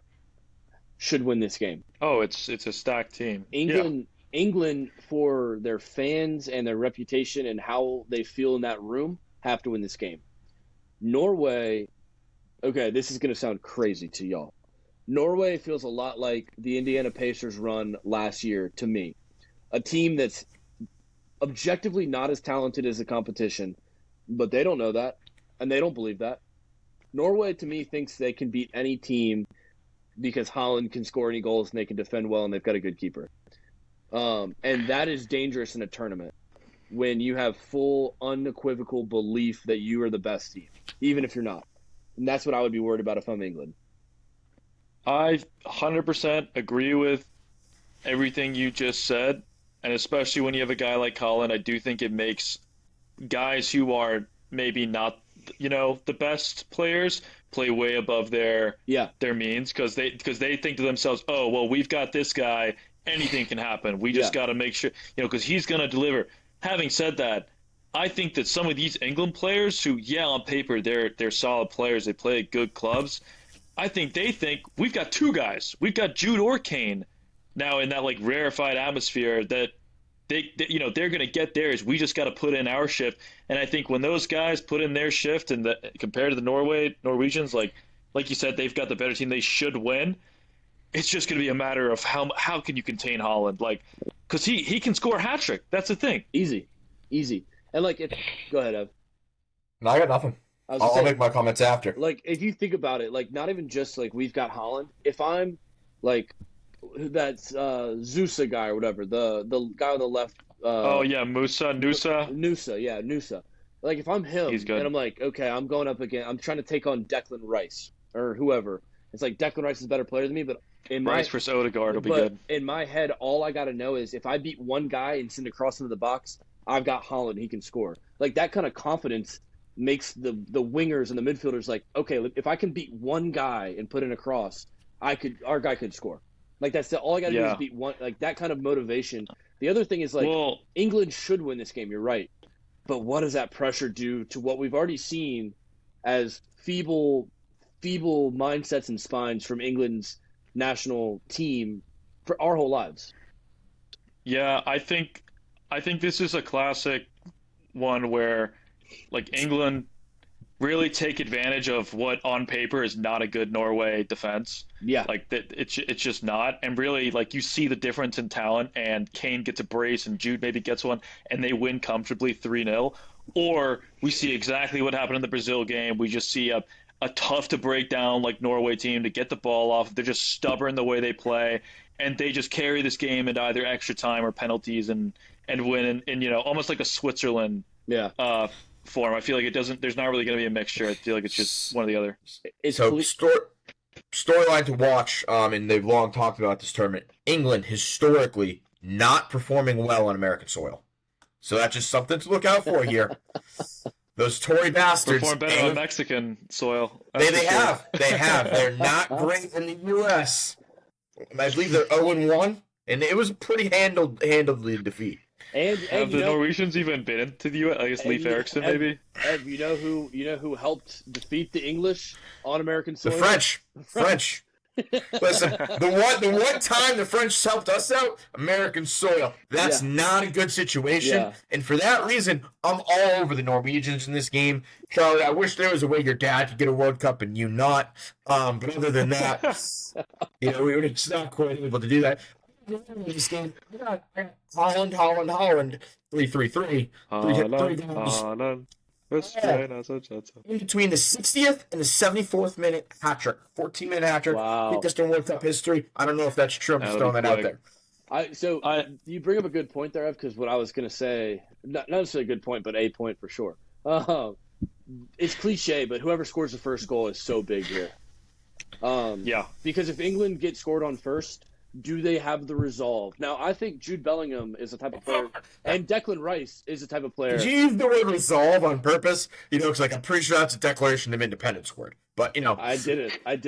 should win this game. Oh, it's a stacked team. England for their fans and their reputation and how they feel in that room have to win this game. Norway, okay, this is going to sound crazy to y'all. Norway feels a lot like the Indiana Pacers run last year to me. A team that's objectively not as talented as the competition, but they don't know that, and they don't believe that. Norway, to me, thinks they can beat any team because Holland can score any goals and they can defend well and they've got a good keeper. And that is dangerous in a tournament when you have full, unequivocal belief that you are the best team, even if you're not. And that's what I would be worried about if I'm England. I 100% agree with everything you just said, and especially when you have a guy like Colin, I do think it makes guys who are maybe not, the best players play way above their Yeah, their means because they think to themselves, oh well, we've got this guy, anything can happen. We yeah, just got to make sure, because he's going to deliver. Having said that, I think that some of these England players who, yeah, on paper they're solid players, they play at good clubs. I think they think we've got two guys. We've got Jude or Kane now in that like rarefied atmosphere that they're going to get theirs. We just got to put in our shift. And I think when those guys put in their shift and compared to the Norwegians, like you said, they've got the better team. They should win. It's just going to be a matter of how can you contain Holland, because he can score a hat trick. That's the thing. easy, easy. And go ahead, Ev. No, I got nothing. I was I'll saying, make my comments after. if you think about it, not even just we've got Holland. If I'm like that's Zusa guy or whatever, the guy on the left. Oh yeah, Nusa. Nusa. If I'm him He's good. and I'm like, okay, I'm going up again. I'm trying to take on Declan Rice or whoever. It's like Declan Rice is a better player than me, but Rice versus Odegaard will be good. In my head, all I got to know is if I beat one guy and send a cross into the box, I've got Holland. He can score. That kind of confidence makes the wingers and the midfielders okay, if I can beat one guy and put in a cross, our guy could score. All I got to do is beat one. That kind of motivation. The other thing is England should win this game. You're right, but what does that pressure do to what we've already seen as feeble mindsets and spines from England's national team for our whole lives? Yeah, I think this is a classic one where England really take advantage of what on paper is not a good Norway defense. Yeah. It's just not. And really, you see the difference in talent, and Kane gets a brace and Jude maybe gets one, and they win comfortably 3-0. Or we see exactly what happened in the Brazil game. We just see a tough to break down Norway team to get the ball off. They're just stubborn the way they play, and they just carry this game into either extra time or penalties and win in almost like a Switzerland form. I feel like there's not really going to be a mixture. I feel like it's just one or the other. Storyline to watch, and they've long talked about this tournament. England historically not performing well on American soil. So that's just something to look out for here. Those Tory bastards perform better on Mexican soil. They have. They're not great in the U.S. I believe they're 0-1, and it was a pretty handledly defeat. And have the Norwegians even been into the U.S.? I guess Leif Erikson, maybe. Ev, you know who helped defeat the English on American soil? The French. Listen, the one time the French helped us out, American soil. That's not a good situation. Yeah. And for that reason, I'm all over the Norwegians in this game. Charlie, I wish there was a way your dad could get a World Cup and you not. But other than that, we were just not quite able to do that. This game, Holland, 3-3-3. Holland. In between the 60th and the 74th minute hat trick, 14-minute hat trick. Wow. Quickest in World Cup history. I don't know if that's true. I'm just throwing that out there. You bring up a good point there, Ev, because what I was going to say, not necessarily a good point, but a point for sure. It's cliche, but whoever scores the first goal is so big here. Because if England gets scored on first, do they have the resolve? Now, I think Jude Bellingham is the type of player, and Declan Rice is the type of player. Did you use the word resolve on purpose? It's I'm pretty sure that's a Declaration of Independence word. But, I did it. Would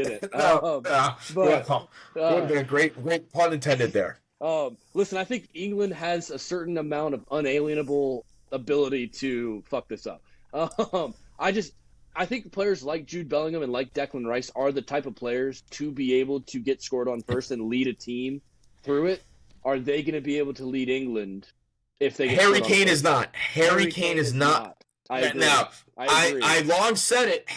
have been a great pun intended there. Listen, I think England has a certain amount of unalienable ability to fuck this up. I think players like Jude Bellingham and like Declan Rice are the type of players to be able to get scored on first and lead a team through it. Are they going to be able to lead England if they get Harry Kane is not. Harry Kane is not. I agree. Now, I agree. I long said it,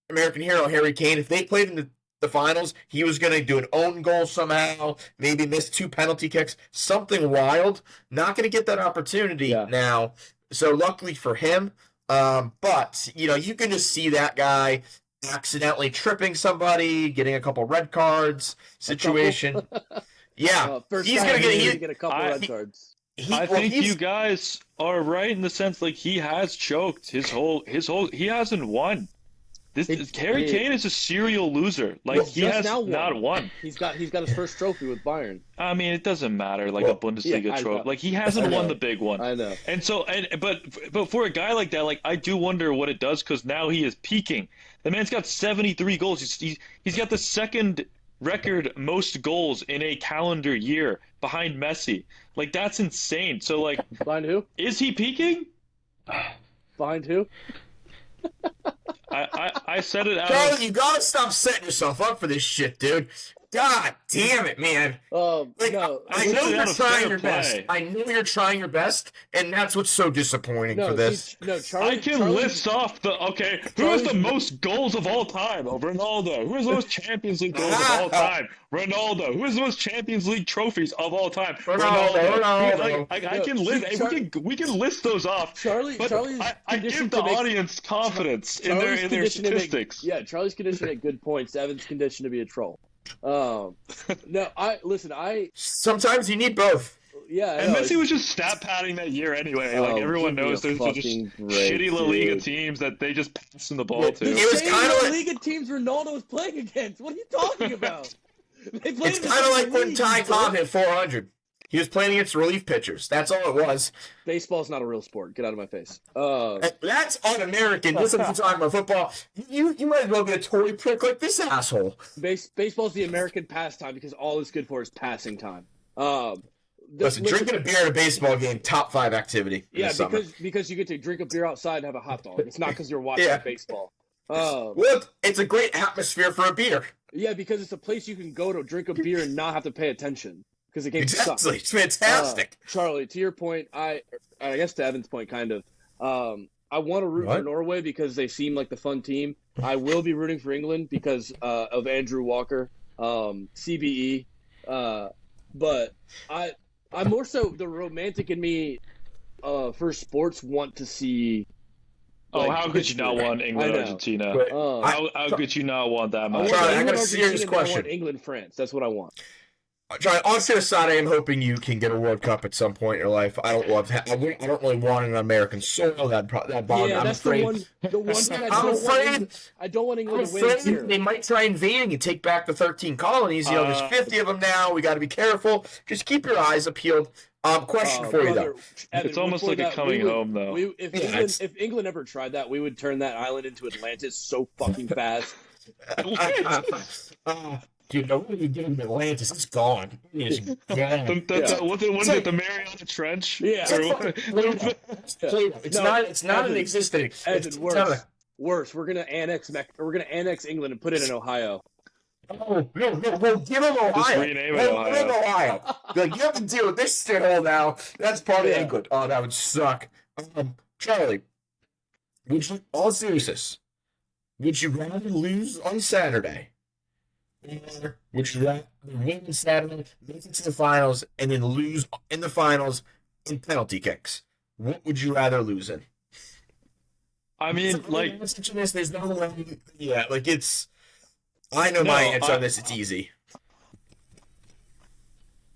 #American hero Harry Kane. If they played in the the finals, he was going to do an own goal somehow, maybe miss 2 penalty kicks, something wild. Not going to get that opportunity now. So luckily for him, but you can just see that guy accidentally tripping somebody, getting a couple red cards situation. Yeah, he's going to get a couple red cards. I think you guys are right in the sense like he has choked his whole he hasn't won. Harry Kane is a serial loser. Like he has not won. He's got his first trophy with Bayern. I mean, it doesn't matter, like a Bundesliga trophy. Like he hasn't won the big one. I know. And so, but for a guy like that, like I do wonder what it does because now he is peaking. The man's got 73 goals. He's got the second record most goals in a calendar year behind Messi. Like that's insane. So like, behind who? Is he peaking? Behind who? I said it out. Charlie, you gotta stop setting yourself up for this shit, dude. God damn it, man. No, I know you're trying your best. I know you're trying your best, and that's what's so disappointing for this. Charlie, I can list off who has the most goals of all time? Oh, Ronaldo. Who has the most Champions League goals of all time? Ronaldo. Who has the most Champions League trophies of all time? Ronaldo. I can list. We can list those off. Charlie's I give the audience confidence in their statistics. Charlie's conditioned to make good points. Evan's conditioned to be a troll. Sometimes you need both. Yeah, and Messi was just stat padding that year anyway. Like everyone knows, there's just shitty La Liga teams that they just pass the ball to. It was kind of La Liga teams Ronaldo was playing against. What are you talking about? It's kind of like when Ty Cobb hit 400. He was playing against relief pitchers. That's all it was. Baseball's not a real sport. Get out of my face. That's un-American. Listen to talking about football. You might as well be a Tory prick like this asshole. Baseball's the American pastime because all it's good for is passing time. Listen, drinking a beer at a baseball game, top 5 activity. Yeah, because you get to drink a beer outside and have a hot dog. It's not because you're watching baseball. Look, it's a great atmosphere for a beer. Yeah, because it's a place you can go to drink a beer and not have to pay attention. Because the game sucks. It's fantastic. Charlie, to your point, I guess to Evan's point, kind of. I want to root for Norway because they seem like the fun team. I will be rooting for England because of Andrew Walker, CBE. But I'm more so the romantic in me for sports want to see. How could you not want England Argentina? How could you not want that much? I got a serious question. I want England France. That's what I want. Charlie, honestly, aside, I am hoping you can get a World Cup at some point in your life. I don't really want it on American soil. That bond. Yeah, that's the one thing I don't want England to win here. They might try invading and take back the 13 colonies. There's 50 of them now. We got to be careful. Just keep your eyes peeled. Question for you though. Evan, it's almost like a coming home though. If England ever tried that, we would turn that island into Atlantis so fucking fast. Dude, nobody can get him Atlantis. It's gone. It's gone. Was it the Mariana Trench? Yeah. It's not an existing. Worse. We're gonna annex England and put it in Ohio. Oh no! Give him Ohio. Just rename it Ohio. Like you have to deal with this shithole now. That's part of England. Oh, that would suck. Charlie, all seriousness, would you rather lose on Saturday? Or would you rather win on Saturday, make it to the finals, and then lose in the finals in penalty kicks? What would you rather lose in? I mean, there's no way. Yeah, like it's. I know my answer on this. It's easy.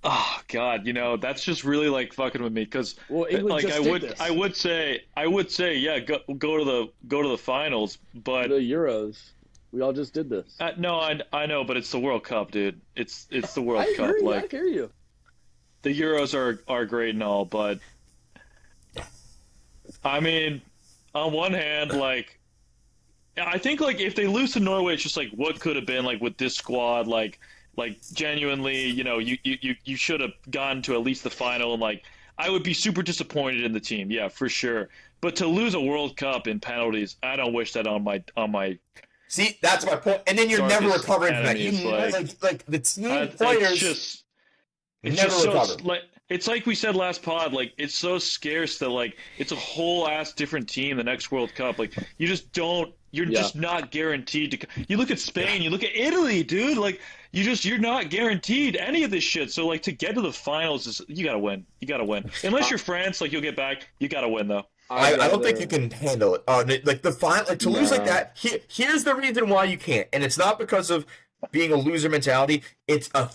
Oh God, that's just really like fucking with me because like I would say yeah, go to the finals, but the Euros. We all just did this. No, I know, but it's the World Cup, dude. It's the World Cup. Agree, like I hear you. The Euros are great and all, but I mean, on one hand, like I think like if they lose to Norway, it's just like what could have been like with this squad, like genuinely, you should have gone to at least the final, and like I would be super disappointed in the team, yeah, for sure. But to lose a World Cup in penalties, I don't wish that on my. See, that's my point. And then you're never recovering from that. You like the team players. It's just so it's like we said last pod, like it's so scarce that like it's a whole ass different team the next World Cup. Like you just don't, you're Yeah. just not guaranteed to. You look at Spain, you look at Italy, dude. Like you're not guaranteed any of this shit. So like to get to the finals is you gotta win. You gotta win. Unless you're France, like you'll get back. You gotta win though. I don't think you can handle it. Like the final, like to lose like that. Here's the reason why you can't, and it's not because of being a loser mentality. It's a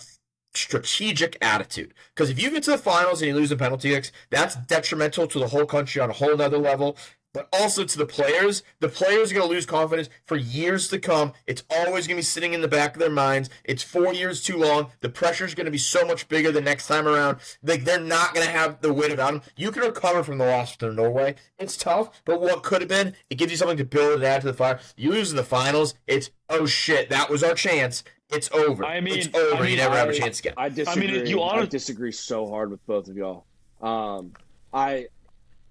strategic attitude. Because if you get to the finals and you lose in penalty kicks, that's detrimental to the whole country on a whole nother level. But also to the players. The players are going to lose confidence for years to come. It's always going to be sitting in the back of their minds. It's 4 years too long. The pressure is going to be so much bigger the next time around. Like they're not going to have the wit about them. You can recover from the loss to Norway. It's tough, but what could have been, it gives you something to build and add to the fire. You lose in the finals, it's, oh shit, that was our chance. It's over. It's over. You never have a chance again. I disagree. I disagree so hard with both of y'all.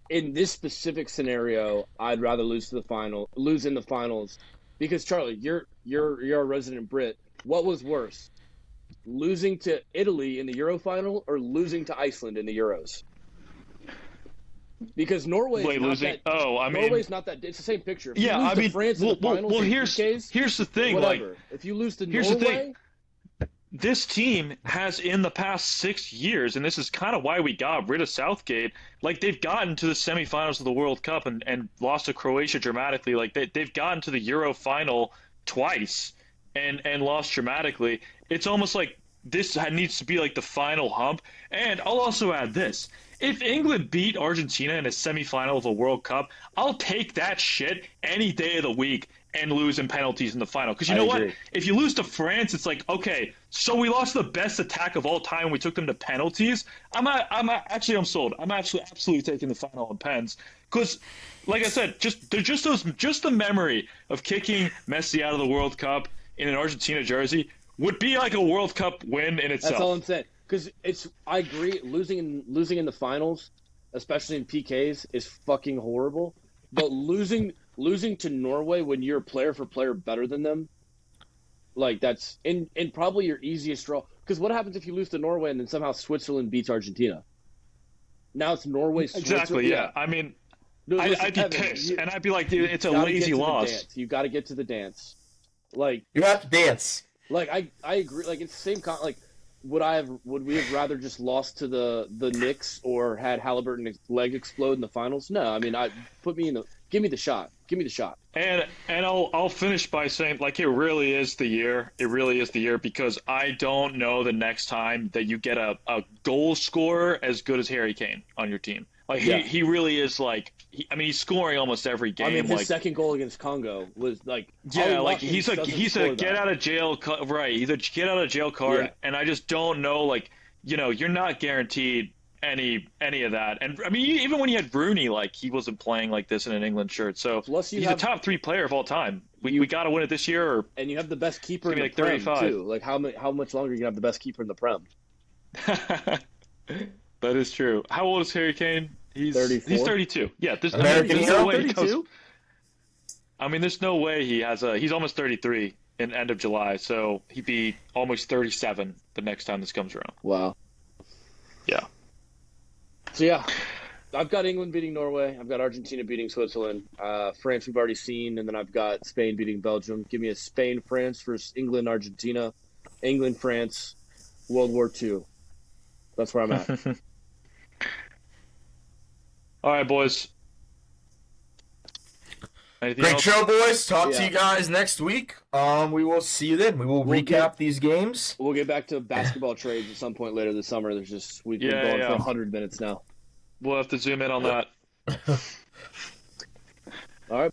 In this specific scenario, I'd rather lose in the finals, because Charlie, you're a resident Brit. What was worse, losing to Italy in the Euro final or losing to Iceland in the Euros? Because Norway's not that. It's the same picture. If you lose to France in the finals, here's the thing. Whatever. Like, if you lose to Norway. This team has in the past 6 years, and this is kind of why we got rid of Southgate, like they've gotten to the semifinals of the World Cup and lost to Croatia dramatically. Like they've gotten to the Euro final twice and lost dramatically. It's almost like this needs to be like the final hump. And I'll also add this. If England beat Argentina in a semifinal of a World Cup, I'll take that shit any day of the week and lose in penalties in the final. Because you know what? If you lose to France, it's like, okay, so we lost the best attack of all time. We took them to penalties. I'm sold. I'm absolutely taking the final on pens. Because, like I said, just the memory of kicking Messi out of the World Cup in an Argentina jersey would be like a World Cup win in itself. That's all I'm saying. Because I agree, losing in the finals, especially in PKs, is fucking horrible. But losing to Norway when you're player for player better than them, like that's in probably your easiest draw. Because what happens if you lose to Norway and then somehow Switzerland beats Argentina? Now it's Norway. Exactly. Yeah. I mean, I'd be pissed, and I'd be like, dude, it's a lazy loss. You got to get to the dance. Like you have to dance. Like I agree. Like it's the same. Like would we have rather just lost to the Knicks or had Halliburton's leg explode in the finals? No. I mean, give me the shot. Give me the shot. And I'll finish by saying, like, it really is the year. It really is the year, because I don't know the next time that you get a goal scorer as good as Harry Kane on your team. Like, he really is, like, he's scoring almost every game. I mean, his second goal against Congo was, like... Yeah, like, he's a get-out-of-jail... Right, he's a get-out-of-jail card, and I just don't know, like, you know, you're not guaranteed any of that. And, I mean, even when you had Rooney, like, he wasn't playing like this in an England shirt. So, he's a top 3 player of all time. We got to win it this year. And you have the best keeper in the Prem, too. Like, how much longer are you going to have the best keeper in the Prem? That is true. How old is Harry Kane? He's 34. He's 32. Yeah, there's no way he goes. I mean, there's no way he has he's almost 33 in end of July, so he'd be almost 37 the next time this comes around. Wow. Yeah. So yeah, I've got England beating Norway. I've got Argentina beating Switzerland. France we've already seen, and then I've got Spain beating Belgium. Give me a Spain, France versus England, Argentina, England, France, World War II. That's where I'm at. All right, boys. Anything Great else? show, boys. Talk to you guys next week. We will see you then. We'll recap these games. We'll get back to basketball trades at some point later this summer. We've been going for 100 minutes now. We'll have to zoom in on that. All right.